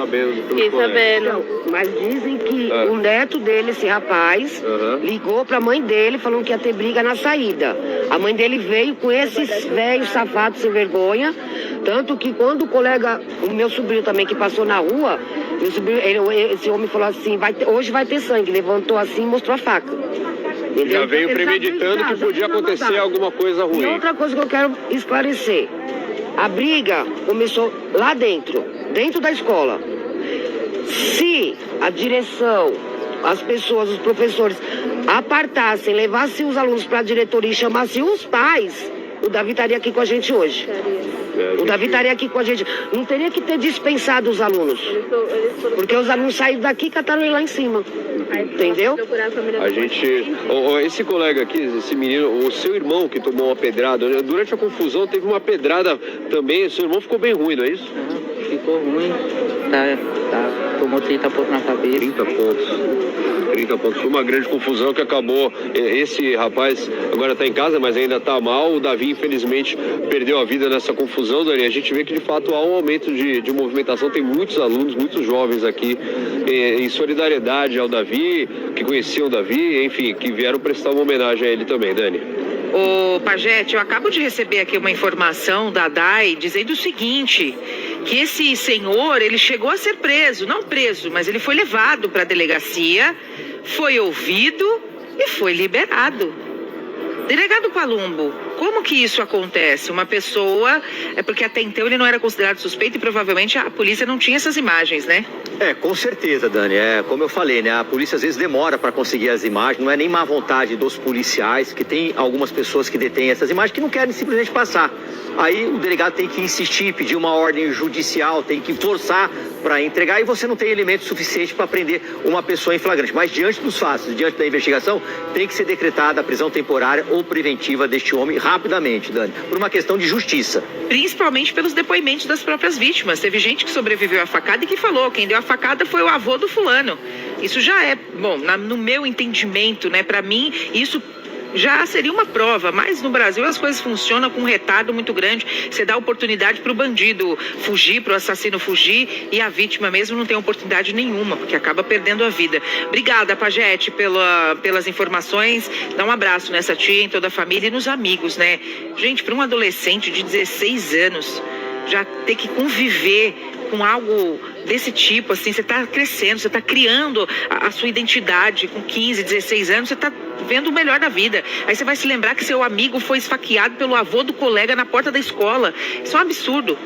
fiquei sabendo. Mas dizem que o neto dele, esse rapaz, ligou pra mãe dele falando que ia ter briga na saída. A mãe dele veio com esses velhos safados sem vergonha, tanto que quando o meu sobrinho também que passou na rua, esse homem falou assim, hoje vai ter sangue, levantou assim e mostrou a faca. Já veio premeditando que podia acontecer alguma coisa ruim. E outra coisa que eu quero esclarecer, a briga começou lá dentro da escola. Se a direção, as pessoas, os professores apartassem, levassem os alunos para a diretoria e chamassem os pais, o Davi estaria aqui com a gente hoje. O Davi estaria aqui com a gente. Não teria que ter dispensado os alunos. Porque os alunos saíram daqui e cataram ele lá em cima. Entendeu? A gente... Esse colega aqui, esse menino, o seu irmão que tomou uma pedrada, durante a confusão teve uma pedrada também. Seu irmão ficou bem ruim, não é isso? ficou ruim, tomou 30 pontos na cabeça. 30 pontos. 30 pontos. Foi uma grande confusão que acabou. Esse rapaz agora está em casa, mas ainda está mal. O Davi, infelizmente, perdeu a vida nessa confusão, Dani. A gente vê que, de fato, há um aumento de movimentação. Tem muitos alunos, muitos jovens aqui em solidariedade ao Davi, que conheciam o Davi, enfim, que vieram prestar uma homenagem a ele também, Dani. Ô, Pajete, eu acabo de receber aqui uma informação da DAI dizendo o seguinte, que esse senhor, ele chegou a ser preso, não preso, mas ele foi levado para a delegacia, foi ouvido e foi liberado. Delegado Palumbo, como que isso acontece? Uma pessoa, porque até então ele não era considerado suspeito e provavelmente a polícia não tinha essas imagens, né? Com certeza, Dani. Como eu falei, né? A polícia às vezes demora para conseguir as imagens, não é nem má vontade dos policiais, que tem algumas pessoas que detêm essas imagens que não querem simplesmente passar. Aí o delegado tem que insistir, pedir uma ordem judicial, tem que forçar para entregar e você não tem elemento suficiente para prender uma pessoa em flagrante. Mas diante dos fatos, diante da investigação, tem que ser decretada a prisão temporária ou preventiva deste homem rapidamente, Dani, por uma questão de justiça. Principalmente pelos depoimentos das próprias vítimas. Teve gente que sobreviveu à facada e que falou, quem deu a facada foi o avô do fulano. Isso já é, bom, no meu entendimento, né, para mim, isso já seria uma prova, mas no Brasil as coisas funcionam com um retardo muito grande. Você dá oportunidade para o bandido fugir, para o assassino fugir, e a vítima mesmo não tem oportunidade nenhuma, porque acaba perdendo a vida. Obrigada, Pajete, pelas informações. Dá um abraço nessa tia, em toda a família e nos amigos, né? Gente, para um adolescente de 16 anos já ter que conviver com algo desse tipo, assim, você está crescendo, você está criando a sua identidade com 15, 16 anos, você está vendo o melhor da vida. Aí você vai se lembrar que seu amigo foi esfaqueado pelo avô do colega na porta da escola. Isso é um absurdo.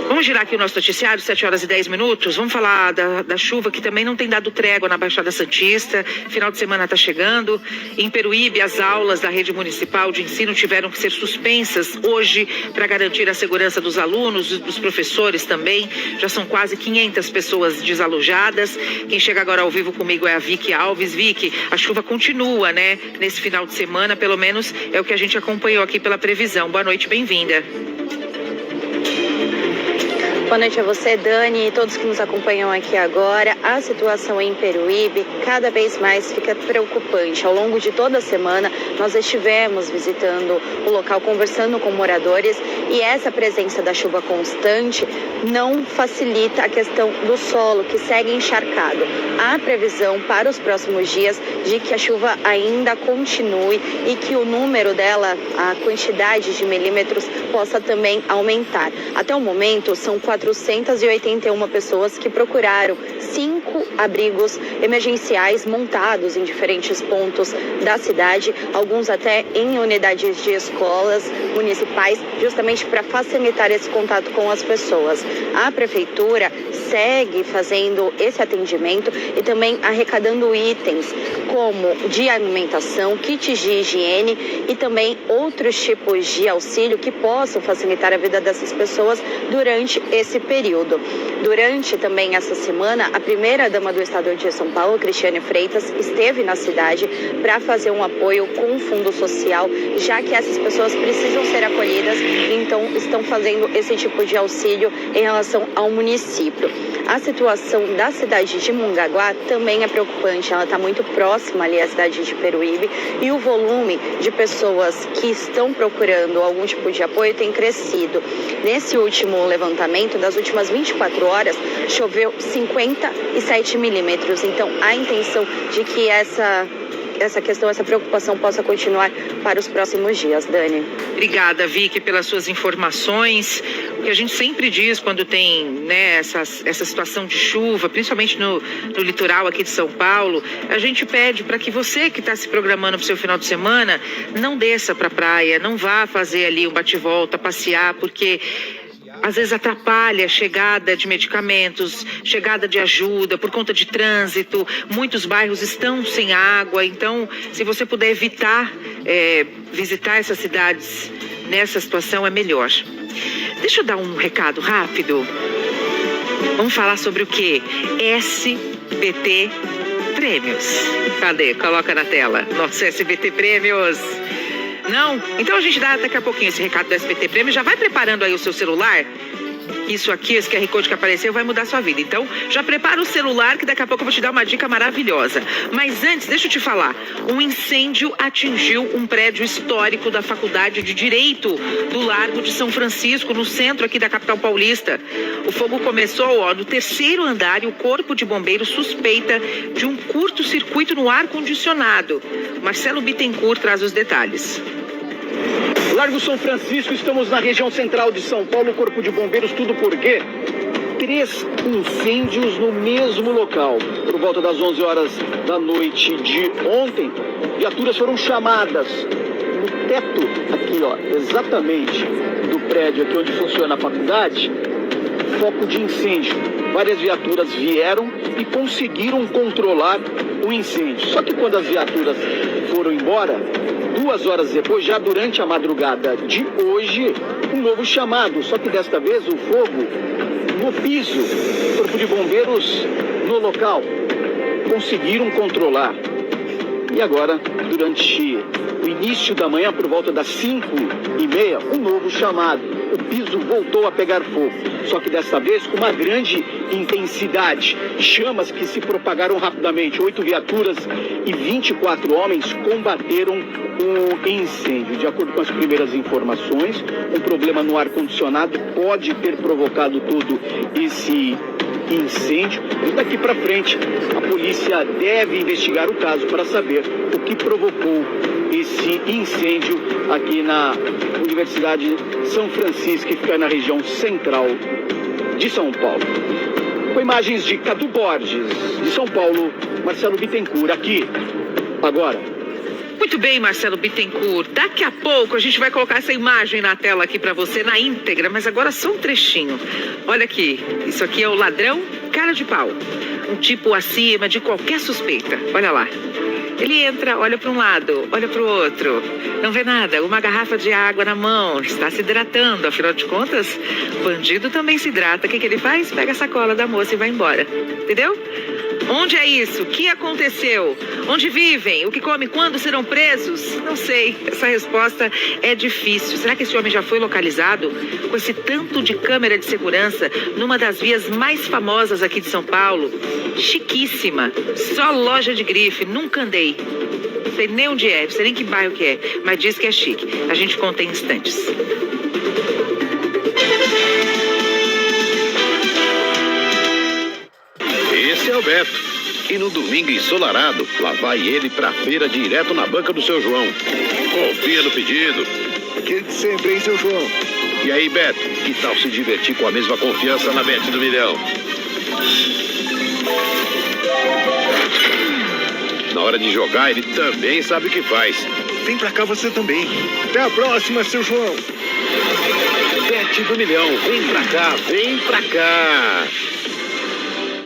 Vamos girar aqui o nosso noticiário, 7h10. Vamos falar da chuva que também não tem dado trégua na Baixada Santista. Final de semana está chegando. Em Peruíbe, as aulas da rede municipal de ensino tiveram que ser suspensas hoje para garantir a segurança dos alunos, dos professores também. Já são quase 500 pessoas desalojadas. Quem chega agora ao vivo comigo é a Vicky Alves. Vicky, a chuva continua, né? Nesse final de semana, pelo menos é o que a gente acompanhou aqui pela previsão. Boa noite, bem-vinda. Boa noite a você, Dani, e todos que nos acompanham aqui agora. A situação em Peruíbe cada vez mais fica preocupante. Ao longo de toda a semana, nós estivemos visitando o local, conversando com moradores, e essa presença da chuva constante não facilita a questão do solo, que segue encharcado. Há previsão para os próximos dias de que a chuva ainda continue e que o número dela, a quantidade de milímetros, possa também aumentar. Até o momento, são 481 pessoas que procuraram 5 abrigos emergenciais montados em diferentes pontos da cidade, alguns até em unidades de escolas municipais, justamente para facilitar esse contato com as pessoas. A prefeitura segue fazendo esse atendimento e também arrecadando itens como de alimentação, kits de higiene e também outros tipos de auxílio que possam facilitar a vida dessas pessoas durante esse período. Durante também essa semana, a primeira-dama do estado de São Paulo, Cristiane Freitas, esteve na cidade para fazer um apoio com o Fundo Social, já que essas pessoas precisam ser acolhidas, então estão fazendo esse tipo de auxílio em relação ao município. A situação da cidade de Mongaguá também é preocupante, ela está muito próxima ali à cidade de Peruíbe e o volume de pessoas que estão procurando algum tipo de apoio tem crescido. Nesse último levantamento, das últimas 24 horas, choveu 57 milímetros, então a intenção de que essa preocupação possa continuar para os próximos dias, Dani. Obrigada, Vicky, pelas suas informações. O que a gente sempre diz quando tem, né, essa situação de chuva, principalmente no litoral aqui de São Paulo, a gente pede para que você que está se programando para o seu final de semana não desça para a praia, não vá fazer ali um bate-volta, passear, porque às vezes atrapalha a chegada de medicamentos, chegada de ajuda por conta de trânsito. Muitos bairros estão sem água, então se você puder evitar visitar essas cidades nessa situação é melhor. Deixa eu dar um recado rápido. Vamos falar sobre o quê? SBT Prêmios. Cadê? Coloca na tela. Nosso SBT Prêmios. Não? Então a gente dá daqui a pouquinho esse recado do SBT Prêmio. Já vai preparando aí o seu celular, Isso aqui, esse QR Code que apareceu, vai mudar sua vida. Então, já prepara o celular que daqui a pouco eu vou te dar uma dica maravilhosa. Mas antes, deixa eu te falar. Um incêndio atingiu um prédio histórico da Faculdade de Direito do Largo de São Francisco, no centro aqui da capital paulista. O fogo começou, no terceiro andar e o Corpo de Bombeiros suspeita de um curto-circuito no ar-condicionado. Marcelo Bittencourt traz os detalhes. Largo São Francisco, estamos na região central de São Paulo, Corpo de Bombeiros, tudo por quê? 3 incêndios no mesmo local. Por volta das 11 horas da noite de ontem, viaturas foram chamadas no teto, aqui exatamente do prédio aqui onde funciona a faculdade, foco de incêndio. Várias viaturas vieram e conseguiram controlar o incêndio. Só que quando as viaturas foram embora, 2 horas depois, já durante a madrugada de hoje, um novo chamado. Só que desta vez o fogo no piso. Corpo de Bombeiros no local. Conseguiram controlar. E agora, durante o início da manhã, por volta das 5h30, um novo chamado. O piso voltou a pegar fogo. Só que desta vez com uma grande intensidade. Chamas que se propagaram rapidamente. 8 viaturas e 24 homens combateram o incêndio. De acordo com as primeiras informações, um problema no ar-condicionado pode ter provocado todo esse incêndio. E daqui para frente, a polícia deve investigar o caso para saber o que provocou esse incêndio aqui na Universidade São Francisco, que fica na região central de São Paulo. Com imagens de Cadu Borges, de São Paulo, Marcelo Bittencourt, aqui, agora. Muito bem, Marcelo Bittencourt. Daqui a pouco a gente vai colocar essa imagem na tela aqui para você, na íntegra, mas agora só um trechinho. Olha aqui, isso aqui é o ladrão cara de pau. Um tipo acima de qualquer suspeita. Olha lá. Ele entra, olha para um lado, olha para o outro, não vê nada, uma garrafa de água na mão, está se hidratando, afinal de contas, bandido também se hidrata. O que ele faz? Pega a sacola da moça e vai embora, entendeu? Onde é isso? O que aconteceu? Onde vivem? O que comem? Quando serão presos? Não sei, essa resposta é difícil. Será que esse homem já foi localizado? Com esse tanto de câmera de segurança numa das vias mais famosas aqui de São Paulo, chiquíssima, só loja de grife, nunca andei. Não sei nem onde é, não sei nem que bairro que é, mas diz que é chique. A gente conta em instantes. Esse é o Beto. E no domingo ensolarado, lá vai ele pra feira direto na banca do seu João. Confia no pedido. Aquele de sempre, hein, seu João? E aí, Beto, que tal se divertir com a mesma confiança na Bet do Milhão? Na hora de jogar, ele também sabe o que faz. Vem pra cá você também. Até a próxima, seu João. Bet do Milhão, vem pra cá, vem pra cá.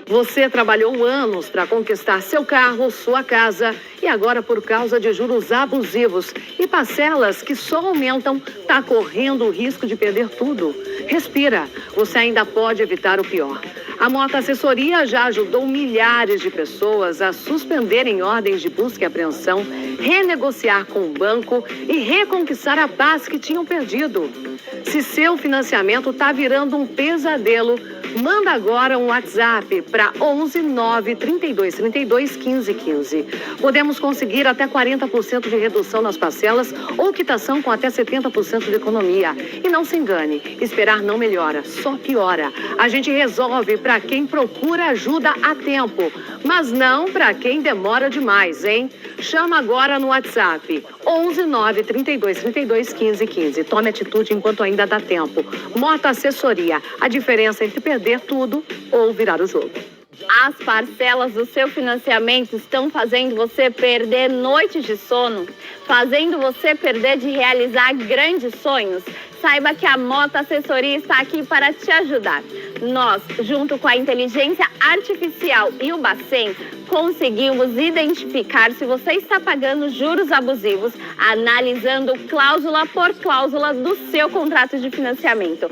Você trabalhou anos para conquistar seu carro, sua casa e agora, por causa de juros abusivos e parcelas que só aumentam, está correndo o risco de perder tudo. Respira, você ainda pode evitar o pior. A Mota Assessoria já ajudou milhares de pessoas a suspenderem ordens de busca e apreensão, renegociar com o banco e reconquistar a paz que tinham perdido. Se seu financiamento está virando um pesadelo, manda agora um WhatsApp para 11 9 32 32 15 15. Podemos conseguir até 40% de redução nas parcelas ou quitação com até 70% de economia. E não se engane, esperar não melhora, só piora. A gente resolve para quem procura ajuda a tempo, mas não para quem demora demais, hein? Chama agora no WhatsApp 11 9 32 32 15 15. Tome atitude enquanto ainda dá tempo. Mota Assessoria, a diferença entre perder tudo ou virar o jogo. As parcelas do seu financiamento estão fazendo você perder noites de sono, fazendo você perder de realizar grandes sonhos. Saiba que a Mota Assessoria está aqui para te ajudar. Nós, junto com a inteligência artificial e o Bacen, conseguimos identificar se você está pagando juros abusivos, analisando cláusula por cláusula do seu contrato de financiamento.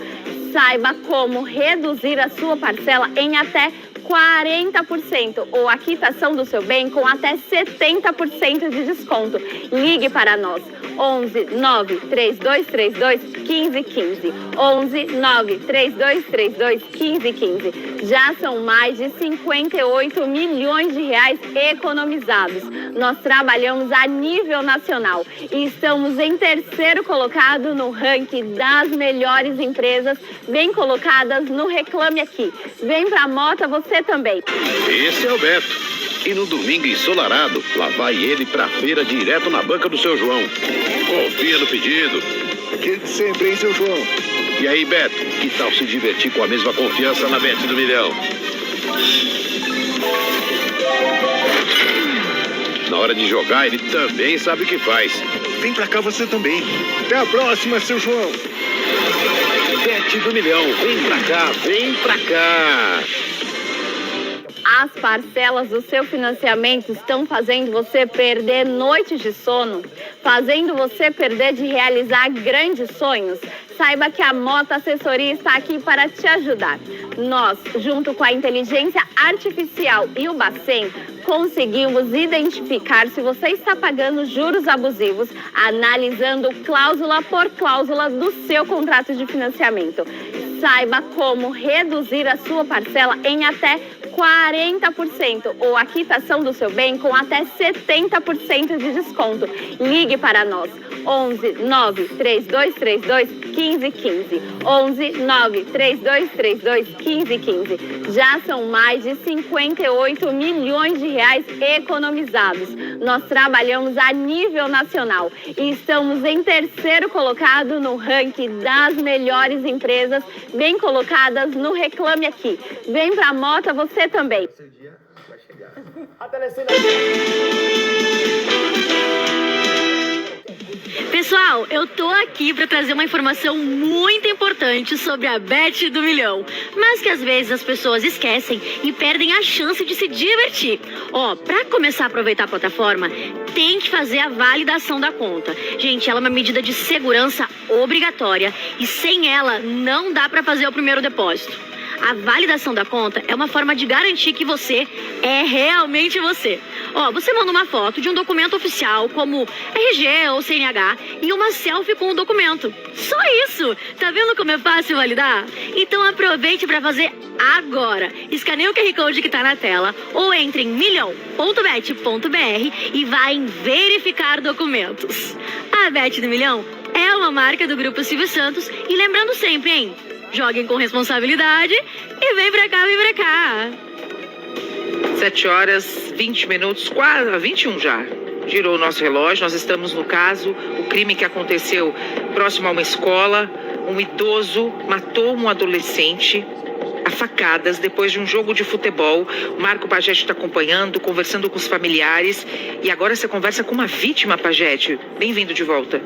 Saiba como reduzir a sua parcela em até 40% ou a quitação do seu bem com até 70% de desconto. Ligue para nós. 11 9 3232 1515. 11 9 3232 1515. Já são mais de 58 milhões de reais economizados. Nós trabalhamos a nível nacional e estamos em terceiro colocado no ranking das melhores empresas, bem colocadas no Reclame Aqui. Vem pra Mota você também. Esse é o Beto. E no domingo ensolarado, lá vai ele pra feira direto na banca do seu João. Confia no pedido. Aquele de sempre, hein, seu João? E aí, Beto, que tal se divertir com a mesma confiança na Bet do Milhão? Na hora de jogar, ele também sabe o que faz. Vem pra cá você também. Até a próxima, seu João. Bet do Milhão, vem pra cá, vem pra cá. As parcelas do seu financiamento estão fazendo você perder noites de sono, fazendo você perder de realizar grandes sonhos. Saiba que a Mota Assessoria está aqui para te ajudar. Nós, junto com a inteligência artificial e o Bacen, conseguimos identificar se você está pagando juros abusivos, analisando cláusula por cláusula do seu contrato de financiamento. Saiba como reduzir a sua parcela em até 40% ou a quitação do seu bem com até 70% de desconto. Ligue para nós. 11 9 3232 1515. 11 9 3232 1515. Já são mais de 58 milhões de reais economizados. Nós trabalhamos a nível nacional e estamos em terceiro colocado no ranking das melhores empresas, bem colocadas no Reclame Aqui. Vem pra Mota você também. Pessoal, eu tô aqui para trazer uma informação muito importante sobre a Bet do Milhão, mas que às vezes as pessoas esquecem e perdem a chance de se divertir. Para começar a aproveitar a plataforma, tem que fazer a validação da conta. Gente, ela é uma medida de segurança obrigatória e sem ela não dá para fazer o primeiro depósito. A validação da conta é uma forma de garantir que você é realmente você. Você manda uma foto de um documento oficial, como RG ou CNH, e uma selfie com o documento. Só isso! Tá vendo como é fácil validar? Então aproveite para fazer agora. Escaneie o QR Code que tá na tela ou entre em milhão.bet.br e vai em verificar documentos. A Bet do Milhão é uma marca do Grupo Silvio Santos e lembrando sempre, hein? Joguem com responsabilidade e vem pra cá, vem pra cá. 7 horas, 20 minutos, quase 21 já. Girou o nosso relógio, nós estamos no caso, o crime que aconteceu próximo a uma escola. Um idoso matou um adolescente a facadas depois de um jogo de futebol. O Marco Pagete está acompanhando, conversando com os familiares. E agora você conversa com uma vítima, Pagete. Bem-vindo de volta.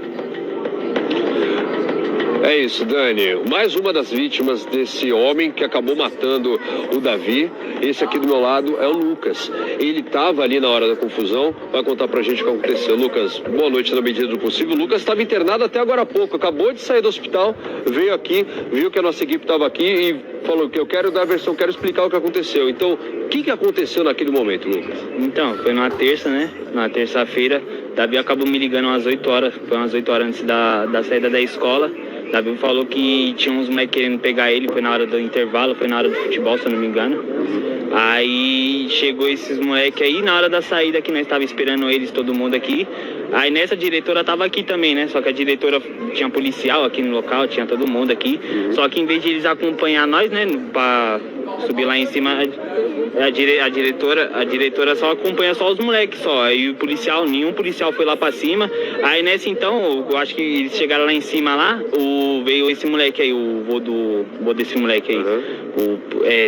É isso, Dani. Mais uma das vítimas desse homem que acabou matando o Davi. Esse aqui do meu lado é o Lucas. Ele estava ali na hora da confusão. Vai contar pra gente o que aconteceu. Lucas, boa noite na medida do possível. O Lucas estava internado até agora há pouco. Acabou de sair do hospital, veio aqui, viu que a nossa equipe estava aqui e falou que eu quero dar a versão, quero explicar o que aconteceu. Então, o que aconteceu naquele momento, Lucas? Então, foi numa terça, né? Na terça-feira, Davi acabou me ligando às 8 horas. Foi umas 8 horas antes da saída da escola. Davi falou que tinha uns moleques querendo pegar ele, foi na hora do intervalo, foi na hora do futebol, se eu não me engano. Aí chegou esses moleques aí, na hora da saída que nós estávamos esperando eles, todo mundo aqui. Aí nessa a diretora tava aqui também, né? Só que a diretora tinha policial aqui no local, tinha todo mundo aqui. Só que em vez de eles acompanhar nós, né, pra subir lá em cima, a diretora só acompanha só os moleques só. Aí o policial, nenhum policial foi lá pra cima. Aí nessa então, eu acho que eles chegaram lá em cima lá, veio esse moleque aí, o vô desse moleque aí,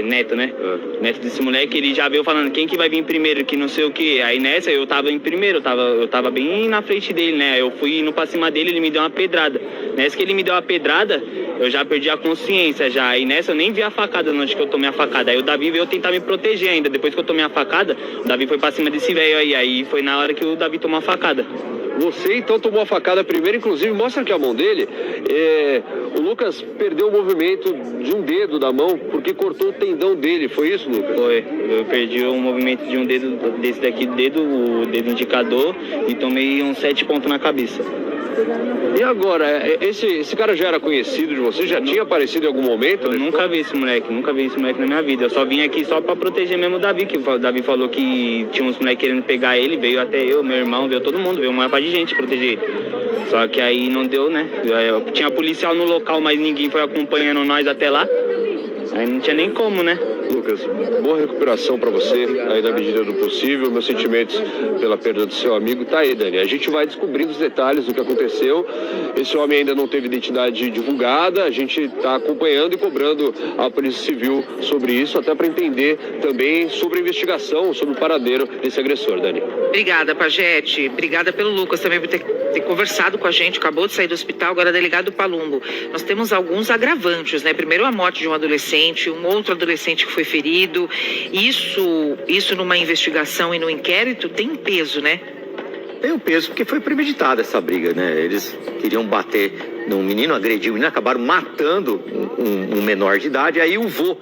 Neto, né? Neto desse moleque, ele já veio falando quem que vai vir primeiro, que não sei o que. Aí nessa eu tava em primeiro, eu tava bem na frente dele, né? Eu fui indo pra cima dele, ele me deu uma pedrada. Nessa que ele me deu a pedrada, eu já perdi a consciência já. Aí nessa eu nem vi a facada onde que eu tomei a facada. Aí o Davi veio tentar me proteger ainda. Depois que eu tomei a facada, o Davi foi pra cima desse velho aí. Aí foi na hora que o Davi tomou a facada. Você então tomou a facada primeiro, inclusive mostra aqui a mão dele. O Lucas perdeu o movimento de um dedo da mão porque cortou o tendão dele, foi isso, Lucas? Foi, eu perdi o movimento de um dedo, desse daqui, o dedo indicador, e tomei uns 7 pontos na cabeça. E agora, esse cara já era conhecido de você? Já tinha aparecido em algum momento? Eu nunca vi esse moleque na minha vida. Eu só vim aqui só pra proteger mesmo o Davi, que o Davi falou que tinha uns moleques querendo pegar ele, veio até eu, meu irmão, veio todo mundo, veio uma parte de gente proteger ele. Só que aí não deu, né? Tinha policial no local, mas ninguém foi acompanhando nós até lá. Aí não tinha nem como, né? Lucas, boa recuperação pra você, aí na medida do possível. Meus sentimentos pela perda do seu amigo. Tá aí, Dani, a gente vai descobrindo os detalhes do que aconteceu. Esse homem ainda não teve identidade divulgada, a gente tá acompanhando e cobrando a Polícia Civil sobre isso, até para entender também sobre a investigação, sobre o paradeiro desse agressor, Dani. Obrigada, Pajete. Obrigada pelo Lucas também por ter conversado com a gente. Acabou de sair do hospital, agora é delegado Palumbo. Nós temos alguns agravantes, né? Primeiro, a morte de um adolescente, um outro adolescente que foi ferido. Isso numa investigação e no inquérito tem um peso, né? Tem um peso porque foi premeditada essa briga, né? Eles queriam bater num menino, agrediu o menino, acabaram matando um menor de idade. Aí o vô,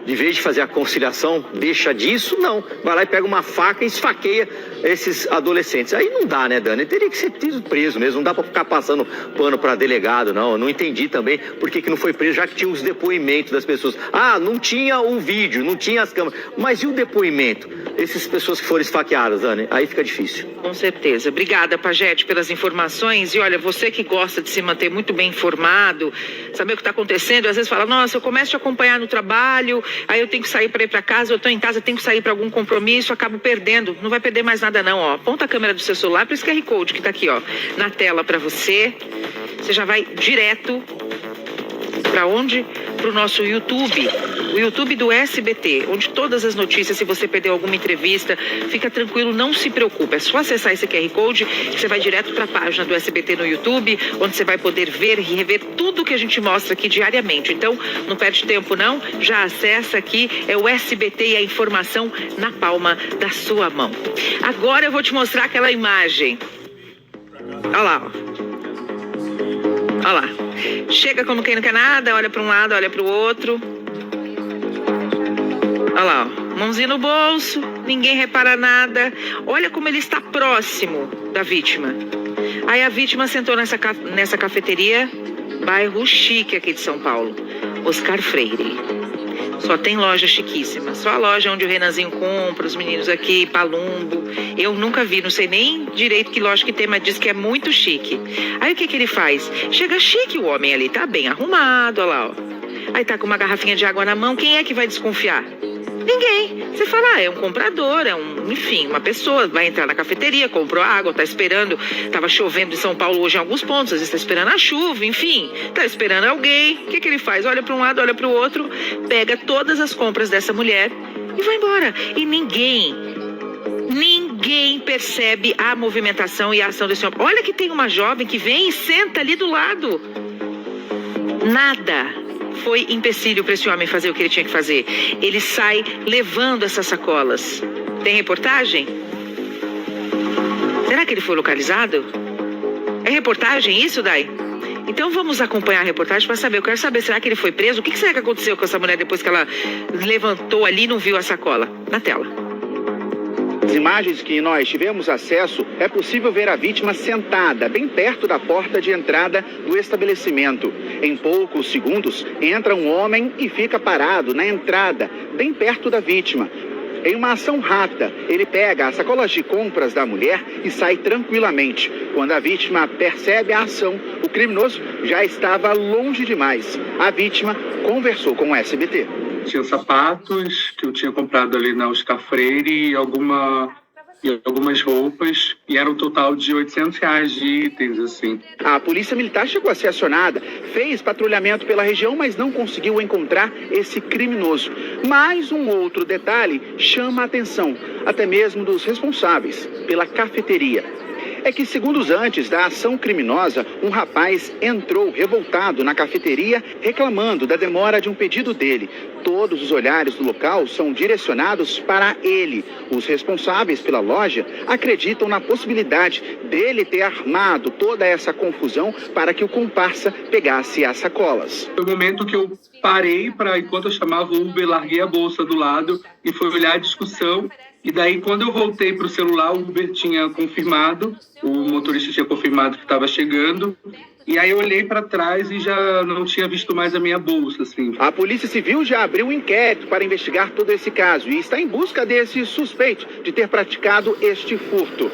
de vez de fazer a conciliação, deixa disso, não. Vai lá e pega uma faca e esfaqueia esses adolescentes. Aí não dá, né, Dani? Ele teria que ser preso mesmo. Não dá pra ficar passando pano pra delegado, não. Eu não entendi também por que não foi preso, já que tinha os depoimentos das pessoas. Ah, não tinha o vídeo, não tinha as câmeras. Mas e o depoimento? Essas pessoas que foram esfaqueadas, Dani, aí fica difícil. Com certeza. Obrigada, Pajete, pelas informações. E olha, você que gosta de se manter muito bem informado, saber o que está acontecendo, às vezes fala, nossa, eu começo a te acompanhar no trabalho, aí eu tenho que sair para ir para casa, eu estou em casa, tenho que sair para algum compromisso, acabo perdendo. Não vai perder mais nada não, ó. Aponta a câmera do seu celular para esse QR Code que está aqui, ó, na tela para você. Você já vai direto para onde? Para o nosso YouTube, o YouTube do SBT, onde todas as notícias, se você perdeu alguma entrevista, fica tranquilo, não se preocupe. É só acessar esse QR Code que você vai direto para a página do SBT no YouTube, onde você vai poder ver e rever tudo que a gente mostra aqui diariamente. Então, não perde tempo não, já acessa aqui, é o SBT e a informação na palma da sua mão. Agora eu vou te mostrar aquela imagem. Olha lá, ó. Olha lá, chega como quem não quer nada, olha para um lado, olha para o outro. Olha lá, ó. Mãozinha no bolso, ninguém repara nada. Olha como ele está próximo da vítima. Aí a vítima sentou nessa cafeteria, bairro chique aqui de São Paulo, Oscar Freire. Só tem loja chiquíssima, só a loja onde o Renanzinho compra, os meninos aqui, Palumbo. Eu nunca vi, não sei nem direito que loja que tem, mas diz que é muito chique. Aí o que ele faz? Chega chique o homem ali, tá bem arrumado, olha lá, ó. Aí tá com uma garrafinha de água na mão, quem é que vai desconfiar? Ninguém. Você fala, é um comprador, enfim, uma pessoa vai entrar na cafeteria, comprou água, tá esperando, tava chovendo em São Paulo hoje em alguns pontos, às vezes tá esperando a chuva, enfim, tá esperando alguém. O que ele faz? Olha para um lado, olha para o outro, pega todas as compras dessa mulher e vai embora. E ninguém percebe a movimentação e a ação desse homem. Olha que tem uma jovem que vem e senta ali do lado. Nada foi empecilho para esse homem fazer o que ele tinha que fazer. Ele sai levando essas sacolas. Tem reportagem? Será que ele foi localizado? É reportagem isso, Dai? Então vamos acompanhar a reportagem para saber. Eu quero saber, será que ele foi preso? O que será que aconteceu com essa mulher depois que ela levantou ali e não viu a sacola? Na tela. Nas imagens que nós tivemos acesso, é possível ver a vítima sentada bem perto da porta de entrada do estabelecimento. Em poucos segundos, entra um homem e fica parado na entrada, bem perto da vítima. Em uma ação rápida, ele pega as sacolas de compras da mulher e sai tranquilamente. Quando a vítima percebe a ação, o criminoso já estava longe demais. A vítima conversou com o SBT. Tinha sapatos que eu tinha comprado ali na Oscar Freire e algumas roupas, e era um total de R$800 de itens, assim. A polícia militar chegou a ser acionada, fez patrulhamento pela região, mas não conseguiu encontrar esse criminoso. Mas um outro detalhe chama a atenção, até mesmo dos responsáveis pela cafeteria. é que segundos antes da ação criminosa, um rapaz entrou revoltado na cafeteria reclamando da demora de um pedido dele. Todos os olhares do local são direcionados para ele. Os responsáveis pela loja acreditam na possibilidade dele ter armado toda essa confusão para que o comparsa pegasse as sacolas. Foi o momento que eu parei para, enquanto eu chamava o Uber, larguei a bolsa do lado e fui olhar a discussão. E daí, quando eu voltei para o celular, o Uber tinha confirmado, o motorista tinha confirmado que estava chegando. E aí eu olhei para trás e já não tinha visto mais a minha bolsa, assim. A Polícia Civil já abriu um inquérito para investigar todo esse caso e está em busca desse suspeito de ter praticado este furto.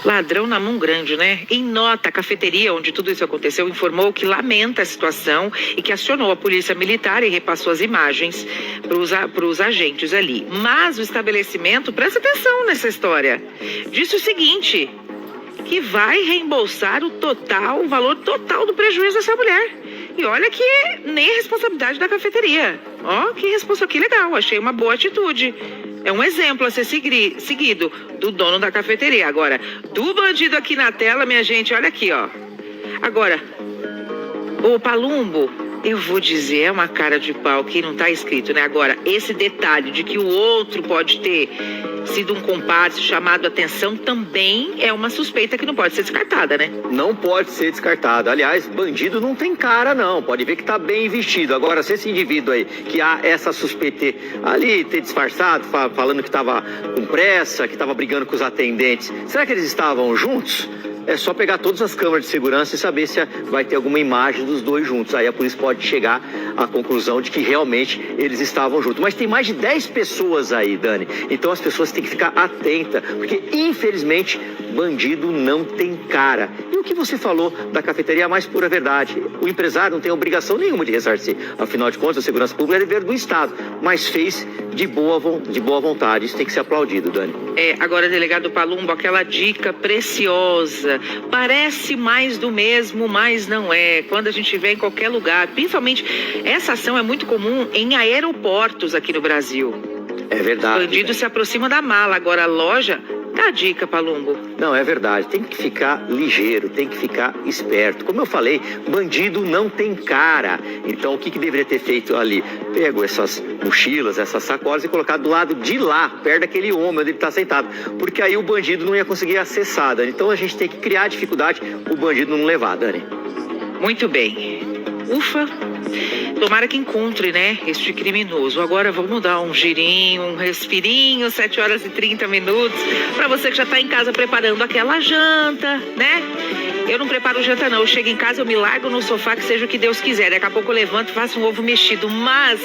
Ladrão na mão grande, né? Em nota, a cafeteria onde tudo isso aconteceu informou que lamenta a situação e que acionou a polícia militar e repassou as imagens para os agentes ali. Mas o estabelecimento, presta atenção nessa história, disse o seguinte, que vai reembolsar o valor total do prejuízo dessa mulher. E olha que nem responsabilidade da cafeteria. Ó, que legal, achei uma boa atitude. É um exemplo a ser seguido do dono da cafeteria. Agora, do bandido aqui na tela, minha gente, olha aqui, ó. Agora, o Palumbo, eu vou dizer, é uma cara de pau que não tá escrito, né? Agora, esse detalhe de que o outro pode ter sido um comparsa chamado a atenção também é uma suspeita que não pode ser descartada, né? Não pode ser descartada. Aliás, bandido não tem cara, não. Pode ver que tá bem vestido. Agora, se esse indivíduo aí, que há essa suspeita ali, ter disfarçado, falando que tava com pressa, que tava brigando com os atendentes, será que eles estavam juntos? É só pegar todas as câmeras de segurança e saber se vai ter alguma imagem dos dois juntos. Aí a polícia pode chegar à conclusão de que realmente eles estavam juntos. Mas tem mais de 10 pessoas aí, Dani. Então as pessoas têm que ficar atentas, porque infelizmente bandido não tem cara. E o que você falou da cafeteria é a mais pura verdade. O empresário não tem obrigação nenhuma de ressarcir. Afinal de contas, a segurança pública é dever do Estado, mas fez de boa vontade. Isso tem que ser aplaudido, Dani. Agora, delegado Palumbo, aquela dica preciosa. Parece mais do mesmo, mas não é. Quando a gente vê em qualquer lugar, principalmente, essa ação é muito comum em aeroportos aqui no Brasil. É verdade. O bandido se aproxima da mala, agora a loja... Dá a dica, Palumbo. Não, é verdade. Tem que ficar ligeiro, tem que ficar esperto. Como eu falei, bandido não tem cara. Então, o que deveria ter feito ali? Pego essas mochilas, essas sacolas e colocado do lado de lá, perto daquele homem onde ele está sentado. Porque aí o bandido não ia conseguir acessar, Dani. Então, a gente tem que criar dificuldade o bandido não levar, Dani. Muito bem. Ufa. Tomara que encontre, né, este criminoso. Agora vamos dar um girinho, um respirinho, 7 horas e 30 minutos, para você que já está em casa preparando aquela janta, né? Eu não preparo janta não, eu chego em casa, eu me largo no sofá, que seja o que Deus quiser. Daqui a pouco eu levanto e faço um ovo mexido. Mas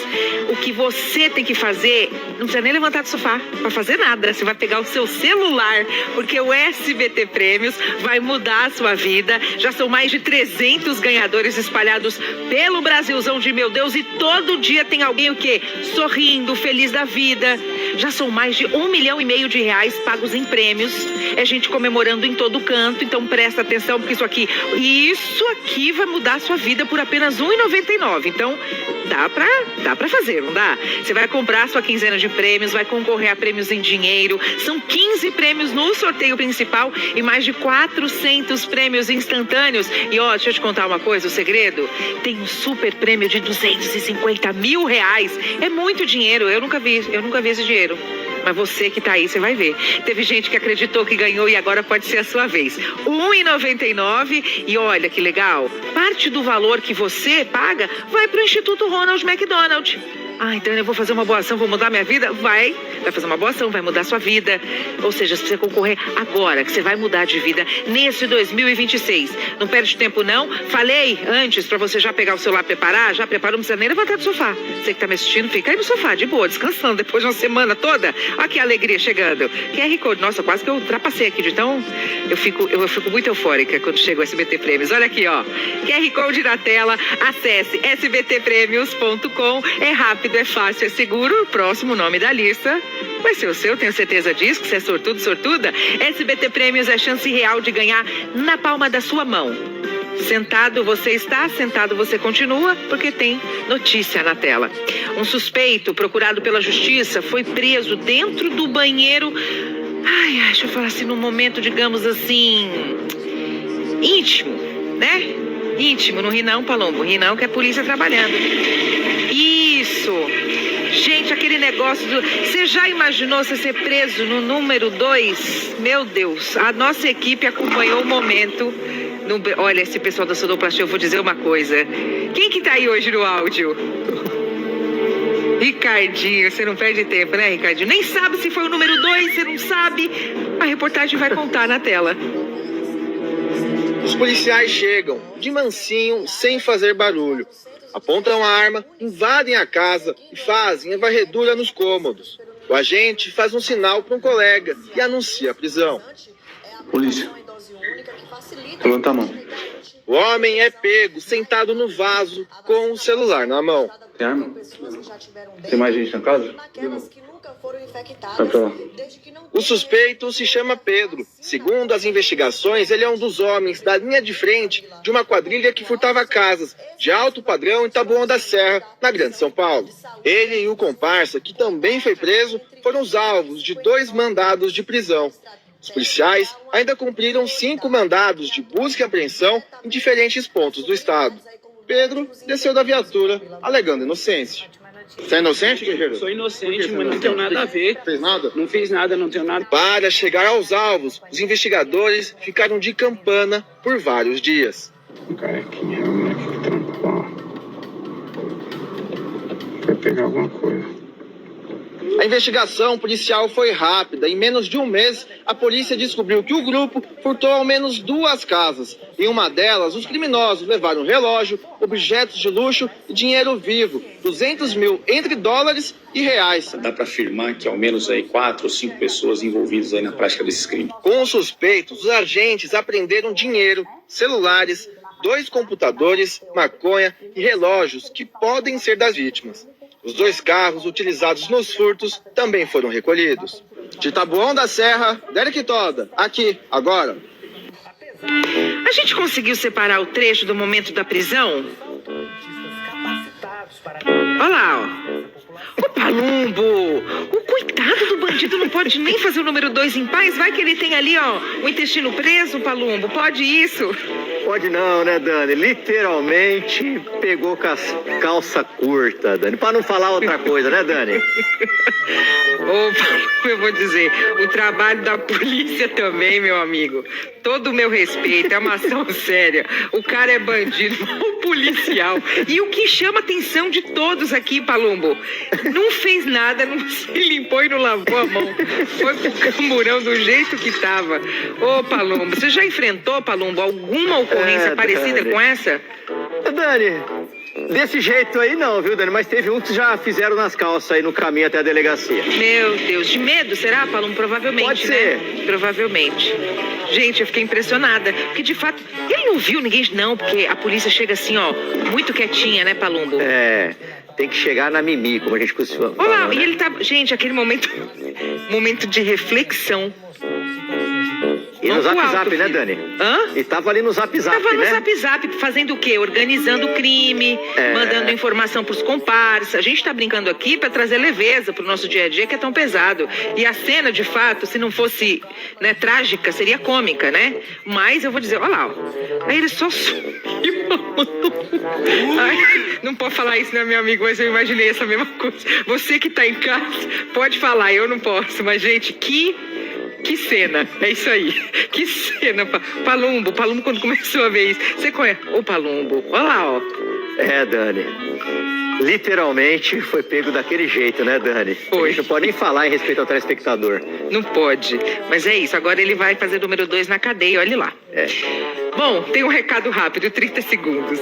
o que você tem que fazer, não precisa nem levantar do sofá para fazer nada. Você vai pegar o seu celular, porque o SBT Prêmios vai mudar a sua vida. Já são mais de 300 ganhadores espalhados pelo Brasilzão de meu Deus, e todo dia tem alguém o quê? Sorrindo, feliz da vida. Já são mais de R$1,5 milhão pagos em prêmios. É gente comemorando em todo canto, então presta atenção, porque isso aqui vai mudar a sua vida por apenas R$1,99. Então, dá pra fazer, não dá? Você vai comprar a sua quinzena de prêmios, vai concorrer a prêmios em dinheiro. São 15 prêmios no sorteio principal e mais de 400 prêmios instantâneos. E ó, deixa eu te contar uma coisa, o segredo? Tem um super prêmio de R$250 mil. É muito dinheiro, eu nunca vi esse dinheiro. Mas você que tá aí, você vai ver. Teve gente que acreditou que ganhou e agora pode ser a sua vez. R$1,99. E olha que legal, parte do valor que você paga vai pro Instituto Ronald McDonald. Então eu vou fazer uma boa ação, vou mudar minha vida? Vai fazer uma boa ação, vai mudar a sua vida. Ou seja, se você concorrer agora, que você vai mudar de vida nesse 2026. Não perde tempo não. Falei antes pra você já pegar o celular, preparar, já preparou, não precisa nem levantar do sofá. Você que tá me assistindo, fica aí no sofá, de boa, descansando, depois de uma semana toda. Olha que alegria chegando. QR Code, nossa, quase que eu ultrapassei aqui, então eu fico muito eufórica quando chega o SBT Prêmios. Olha aqui, ó, QR Code na tela, acesse sbtpremios.com, é rápido, é fácil, é seguro. O próximo nome da lista vai ser o seu, tenho certeza disso, que você é sortudo, sortuda. SBT Prêmios é chance real de ganhar na palma da sua mão. Sentado você está, sentado você continua, porque tem notícia na tela. Um suspeito procurado pela justiça foi preso dentro do banheiro Deixa eu falar assim, num momento, digamos assim, íntimo, né? Íntimo, não ri não, Palumbo, ri não que é a polícia trabalhando. Isso! Gente, aquele negócio do... Você já imaginou você ser preso no número 2? Meu Deus, a nossa equipe acompanhou o momento. Olha, esse pessoal da sonoplastia, eu vou dizer uma coisa. Quem que tá aí hoje no áudio? Ricardinho, você não perde tempo, né, Ricardinho? Nem sabe se foi o número 2, você não sabe. A reportagem vai contar na tela. Os policiais chegam, de mansinho, sem fazer barulho. Apontam a arma, invadem a casa e fazem a varredura nos cômodos. O agente faz um sinal para um colega e anuncia a prisão. Polícia. Levanta a mão. O homem é pego, sentado no vaso, com o celular na mão. Tem arma? Tem mais gente na casa? Vai pra lá. O suspeito se chama Pedro. Segundo as investigações, ele é um dos homens da linha de frente de uma quadrilha que furtava casas de alto padrão em Taboão da Serra, na Grande São Paulo. Ele e o comparsa, que também foi preso, foram os alvos de 2 mandados de prisão. Os policiais ainda cumpriram 5 mandados de busca e apreensão em diferentes pontos do estado. Pedro desceu da viatura, alegando inocência. Você é inocente, guerreiro? Sou inocente, mas não tenho nada a ver. Fez nada? Não fiz nada, não tenho nada. Para chegar aos alvos, os investigadores ficaram de campana por vários dias. Carequinha, o moleque que trampou. Vai pegar alguma coisa. A investigação policial foi rápida. Em menos de um mês, a polícia descobriu que o grupo furtou ao menos 2 casas. Em uma delas, os criminosos levaram relógio, objetos de luxo e dinheiro vivo, 200 mil entre dólares e reais. Dá para afirmar que ao menos aí 4 ou 5 pessoas envolvidas aí na prática desses crimes. Com os suspeitos, os agentes apreenderam dinheiro, celulares, 2 computadores, maconha e relógios que podem ser das vítimas. Os 2 carros utilizados nos furtos também foram recolhidos. De Taboão da Serra, Derek Toda, aqui, agora. A gente conseguiu separar o trecho do momento da prisão? Olha lá, ó. O Palumbo, o coitado do bandido não pode nem fazer o número 2 em paz. Vai que ele tem ali, ó, o intestino preso, Palumbo. Pode isso? Pode não, né, Dani? Literalmente pegou calça curta, Dani. Pra não falar outra coisa, né, Dani? Ô, eu vou dizer, o trabalho da polícia também, meu amigo. Todo o meu respeito, é uma ação séria. O cara é bandido, o policial. E o que chama a atenção de todos aqui, Palumbo, não fez nada, não se limpou e não lavou a mão. Foi pro camburão do jeito que tava. Ô, Palumbo, você já enfrentou, Palumbo, alguma ocorrência parecida com essa? Dani, desse jeito aí não, viu, Dani? Mas teve um que já fizeram nas calças aí no caminho até a delegacia. Meu Deus, de medo, será, Palumbo? Provavelmente, pode ser, né? Provavelmente. Gente, eu fiquei impressionada. Porque, de fato, ele não viu ninguém, não, porque a polícia chega assim, ó, muito quietinha, né, Palumbo? É, tem que chegar na mimi, como a gente costuma falar. Olha lá, né? e ele tá... Gente, aquele momento de reflexão. E no Zap Zap, né, Dani? Hã? E tava ali no Zap Zap, né? Tava no Zap Zap, fazendo o quê? Organizando o crime, mandando informação pros comparsas. A gente tá brincando aqui pra trazer leveza pro nosso dia a dia, que é tão pesado. E a cena, de fato, se não fosse, né, trágica, seria cômica, né? Mas eu vou dizer, olha lá, ó. Aí ele só sumiu. Ai, não pode falar isso, né, meu amigo? Mas eu imaginei essa mesma coisa. Você que tá em casa, pode falar, eu não posso. Mas, gente, que cena, é isso aí. Que cena, Palumbo quando começou a ver isso. Você conhece? Ô, Palumbo, olha lá, ó. É, Dani. Literalmente foi pego daquele jeito, né, Dani? Foi. A gente não pode nem falar em respeito ao telespectador. Não pode. Mas é isso, agora ele vai fazer o número 2 na cadeia, olha lá. É. Bom, tem um recado rápido, 30 segundos.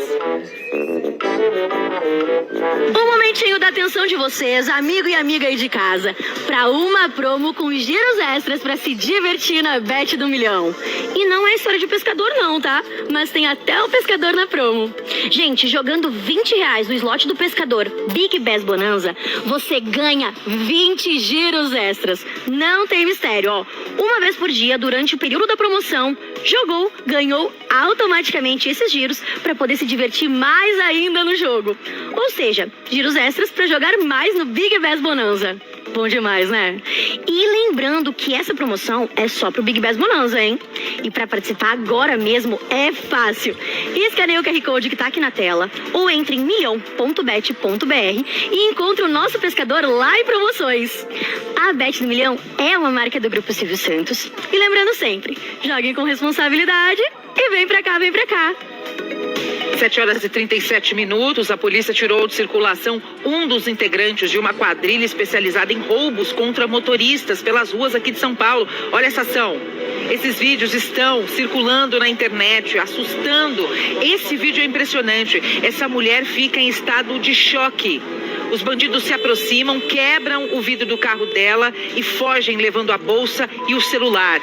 Um momentinho da atenção de vocês, amigo e amiga aí de casa, para uma promo com giros extras para se divertir na Bet do Milhão. E não é história de pescador não, tá? Mas tem até o pescador na promo. Gente, jogando R$20 no slot do pescador Big Bass Bonanza, você ganha 20 giros extras. Não tem mistério, ó. Uma vez por dia, durante o período da promoção, jogou, ganhou automaticamente esses giros para poder se divertir mais ainda no jogo. Ou seja, giros extras para jogar mais no Big Bass Bonanza. Bom demais, né? E lembrando que essa promoção é só pro Big Bass Bonanza, hein? E para participar agora mesmo é fácil. Escaneie o QR Code que tá aqui na tela ou entre em milhão.bet.br e encontre o nosso pescador lá em promoções. A Bet do Milhão é uma marca do Grupo Silvio Santos. E lembrando sempre, joguem com responsabilidade e vem pra cá, vem pra cá. 7h37, a polícia tirou de circulação um dos integrantes de uma quadrilha especializada em roubos contra motoristas pelas ruas aqui de São Paulo. Olha essa ação. Esses vídeos estão circulando na internet, assustando. Esse vídeo é impressionante. Essa mulher fica em estado de choque. Os bandidos se aproximam, quebram o vidro do carro dela e fogem levando a bolsa e o celular.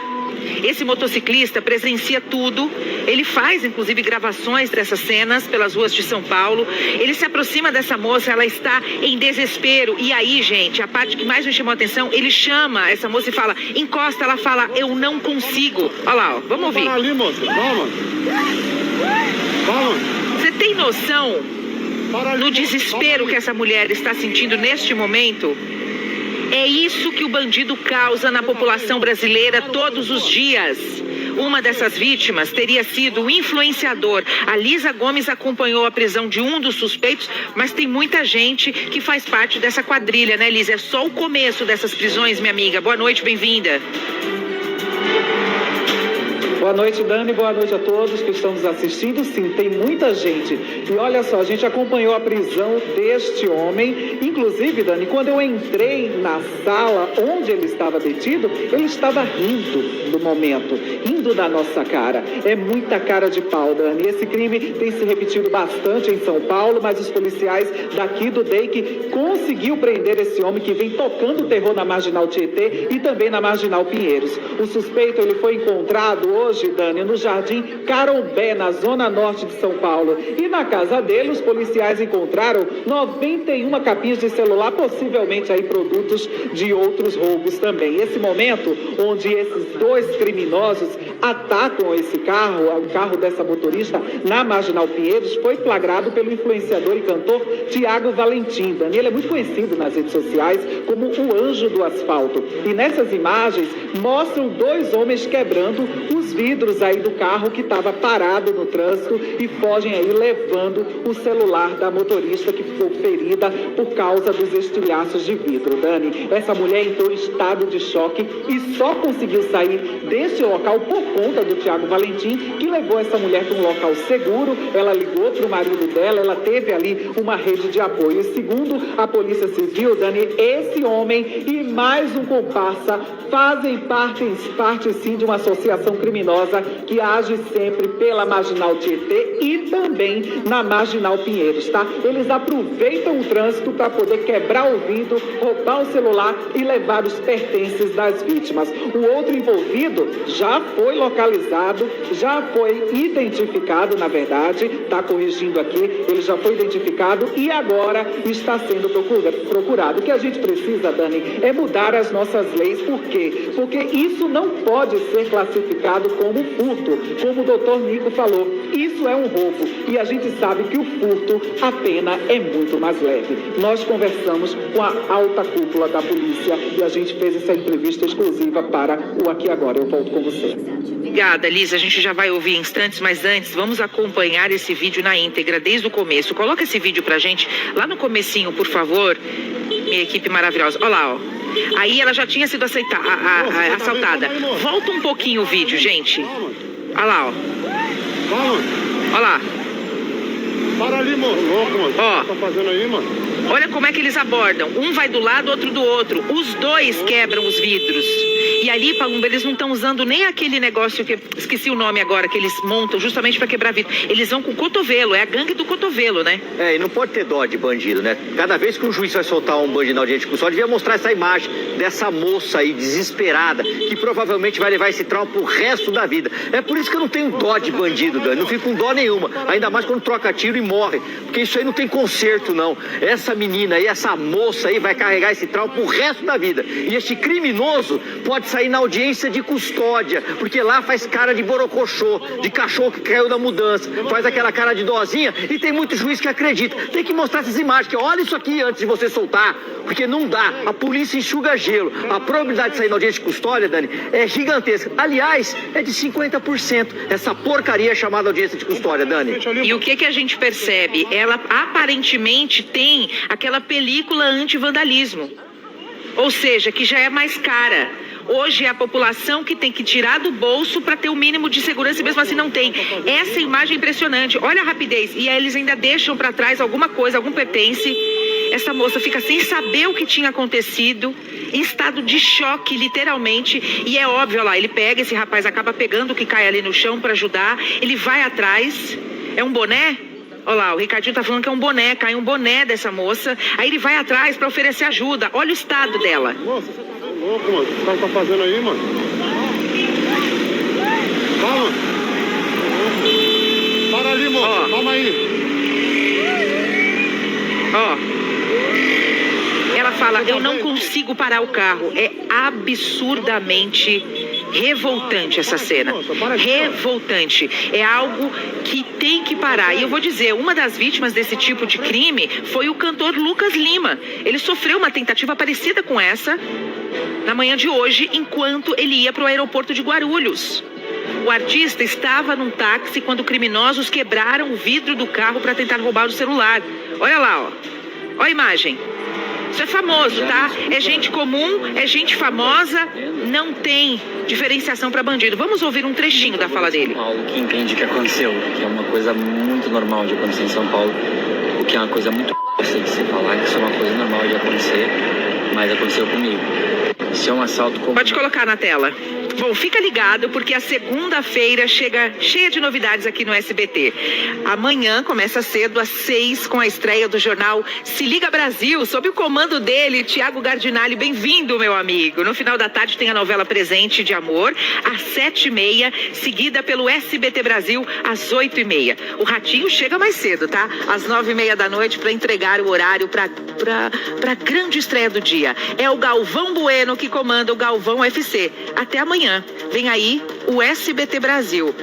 Esse motociclista presencia tudo, ele faz inclusive gravações dessas cenas pelas ruas de São Paulo. Ele se aproxima dessa moça, ela está em desespero. E aí, gente, a parte que mais me chamou a atenção, ele chama essa moça e fala, encosta, ela fala, eu não consigo. Olha lá, ó, vamos ouvir. Ali, moça. Vamos. Você tem noção no desespero que essa mulher está sentindo neste momento? É isso que o bandido causa na população brasileira todos os dias. Uma dessas vítimas teria sido o influenciador. A Lisa Gomes acompanhou a prisão de um dos suspeitos, mas tem muita gente que faz parte dessa quadrilha, né, Lisa? É só o começo dessas prisões, minha amiga. Boa noite, bem-vinda. Boa noite, Dani. Boa noite a todos que estão nos assistindo. Sim, tem muita gente. E olha só, a gente acompanhou a prisão deste homem. Inclusive, Dani, quando eu entrei na sala onde ele estava detido, ele estava rindo do momento, rindo da nossa cara. É muita cara de pau, Dani. Esse crime tem se repetido bastante em São Paulo, mas os policiais daqui do DEIC conseguiu prender esse homem que vem tocando terror na Marginal Tietê e também na Marginal Pinheiros. O suspeito, ele foi encontrado hoje, Dani, no Jardim Carombé, na zona norte de São Paulo. E na casa dele, os policiais encontraram 91 capinhas de celular, possivelmente aí produtos de outros roubos também. Esse momento onde esses dois criminosos atacam esse carro, o carro dessa motorista na Marginal Pinheiros, foi flagrado pelo influenciador e cantor Tiago Valentim. Dani, ele é muito conhecido nas redes sociais como o anjo do asfalto. E nessas imagens mostram dois homens quebrando os vidros aí do carro que estava parado no trânsito e fogem aí levando o celular da motorista que ficou ferida por causa dos estilhaços de vidro. Dani, essa mulher entrou em estado de choque e só conseguiu sair desse local por conta do Tiago Valentim, que levou essa mulher para um local seguro. Ela ligou para o marido dela, ela teve ali uma rede de apoio. E segundo a Polícia Civil, Dani, esse homem e mais um comparsa fazem parte sim de uma associação criminosa que age sempre pela Marginal Tietê e também na Marginal Pinheiros, tá? Eles aproveitam o trânsito para poder quebrar o vidro, roubar o celular e levar os pertences das vítimas. O outro envolvido já foi localizado, já foi identificado, na verdade, tá corrigindo aqui, ele já foi identificado e agora está sendo procurado. O que a gente precisa, Dani, é mudar as nossas leis. Por quê? Porque isso não pode ser classificado como furto, como o doutor Nico falou. Isso é um roubo e a gente sabe que o furto, a pena é muito mais leve. Nós conversamos com a alta cúpula da polícia e a gente fez essa entrevista exclusiva para o Aqui Agora. Eu volto com você. Obrigada, Lisa. A gente já vai ouvir em instantes, mas antes vamos acompanhar esse vídeo na íntegra, desde o começo. Coloca esse vídeo pra gente lá no comecinho, por favor. Minha equipe maravilhosa. Olha lá, ó. Aí ela já tinha sido assaltada. Volta um pouquinho o vídeo, gente. Olha lá, ó. Olha lá. Para ali, moço. Louco, mano. Ó. O que tá fazendo aí, mano? Olha como é que eles abordam. Um vai do lado, outro do outro. Os dois quebram os vidros. E ali, Palumba, eles não estão usando nem aquele negócio que... Esqueci o nome agora, que eles montam justamente para quebrar vidro. Eles vão com o cotovelo. É a gangue do cotovelo, né? É, e não pode ter dó de bandido, né? Cada vez que um juiz vai soltar um bandido na audiência de cursória, devia mostrar essa imagem dessa moça aí, desesperada, que provavelmente vai levar esse trauma pro resto da vida. É por isso que eu não tenho dó de bandido, Dani. Não fico com dó nenhuma. Ainda mais quando troca tiro e morre. Porque isso aí não tem conserto, não. Essa menina aí, essa moça aí vai carregar esse trauma pro resto da vida. E esse criminoso pode pode sair na audiência de custódia, porque lá faz cara de borocochô, de cachorro que caiu da mudança, faz aquela cara de dozinha e tem muito juiz que acredita. Tem que mostrar essas imagens, que olha isso aqui antes de você soltar, porque não dá. A polícia enxuga gelo. A probabilidade de sair na audiência de custódia, Dani, é gigantesca. Aliás, é de 50%. Essa porcaria é chamada audiência de custódia, Dani. E o que a gente percebe? Ela aparentemente tem aquela película anti-vandalismo. Ou seja, que já é mais cara. Hoje é a população que tem que tirar do bolso para ter o mínimo de segurança e mesmo assim não tem. Essa imagem é impressionante. Olha a rapidez. E aí eles ainda deixam para trás alguma coisa, algum pertence. Essa moça fica sem saber o que tinha acontecido, em estado de choque, literalmente. E é óbvio, olha lá, ele pega, esse rapaz acaba pegando o que cai ali no chão para ajudar. Ele vai atrás. É um boné? Olha lá, o Ricardinho tá falando que é um boné, cai um boné dessa moça. Aí ele vai atrás para oferecer ajuda. Olha o estado dela. Moça, você tá louco, mano? O que o cara tá fazendo aí, mano? Calma. Para ali, moça. Calma aí. Ó. Ela fala, eu não consigo parar o carro. É absurdamente revoltante essa cena. Revoltante. É algo que tem que parar. E eu vou dizer, uma das vítimas desse tipo de crime foi o cantor Lucas Lima. Ele sofreu uma tentativa parecida com essa na manhã de hoje, enquanto ele ia para o aeroporto de Guarulhos. O artista estava num táxi quando criminosos quebraram o vidro do carro para tentar roubar o celular. Olha lá, ó. Olha a imagem. Isso é famoso, tá? É gente comum, é gente famosa, não tem diferenciação para bandido. Vamos ouvir um trechinho da fala dele. Paulo, que entende o que aconteceu, que é uma coisa muito normal de acontecer em São Paulo, o que é uma coisa muito de se falar, que isso é uma coisa normal de acontecer, mas aconteceu comigo. Isso é um assalto comum. Pode colocar na tela. Bom, fica ligado porque a segunda-feira chega cheia de novidades aqui no SBT. Amanhã começa cedo às 6 com a estreia do jornal Se Liga Brasil, sob o comando dele, Thiago Gardinali. Bem-vindo, meu amigo. No final da tarde tem a novela Presente de Amor, às 7h30, seguida pelo SBT Brasil, às 8h30. O Ratinho chega mais cedo, tá? Às 9h30 da noite para entregar o horário para a grande estreia do dia. É o Galvão Bueno que comanda o Galvão FC. Até amanhã. Vem aí o SBT Brasil.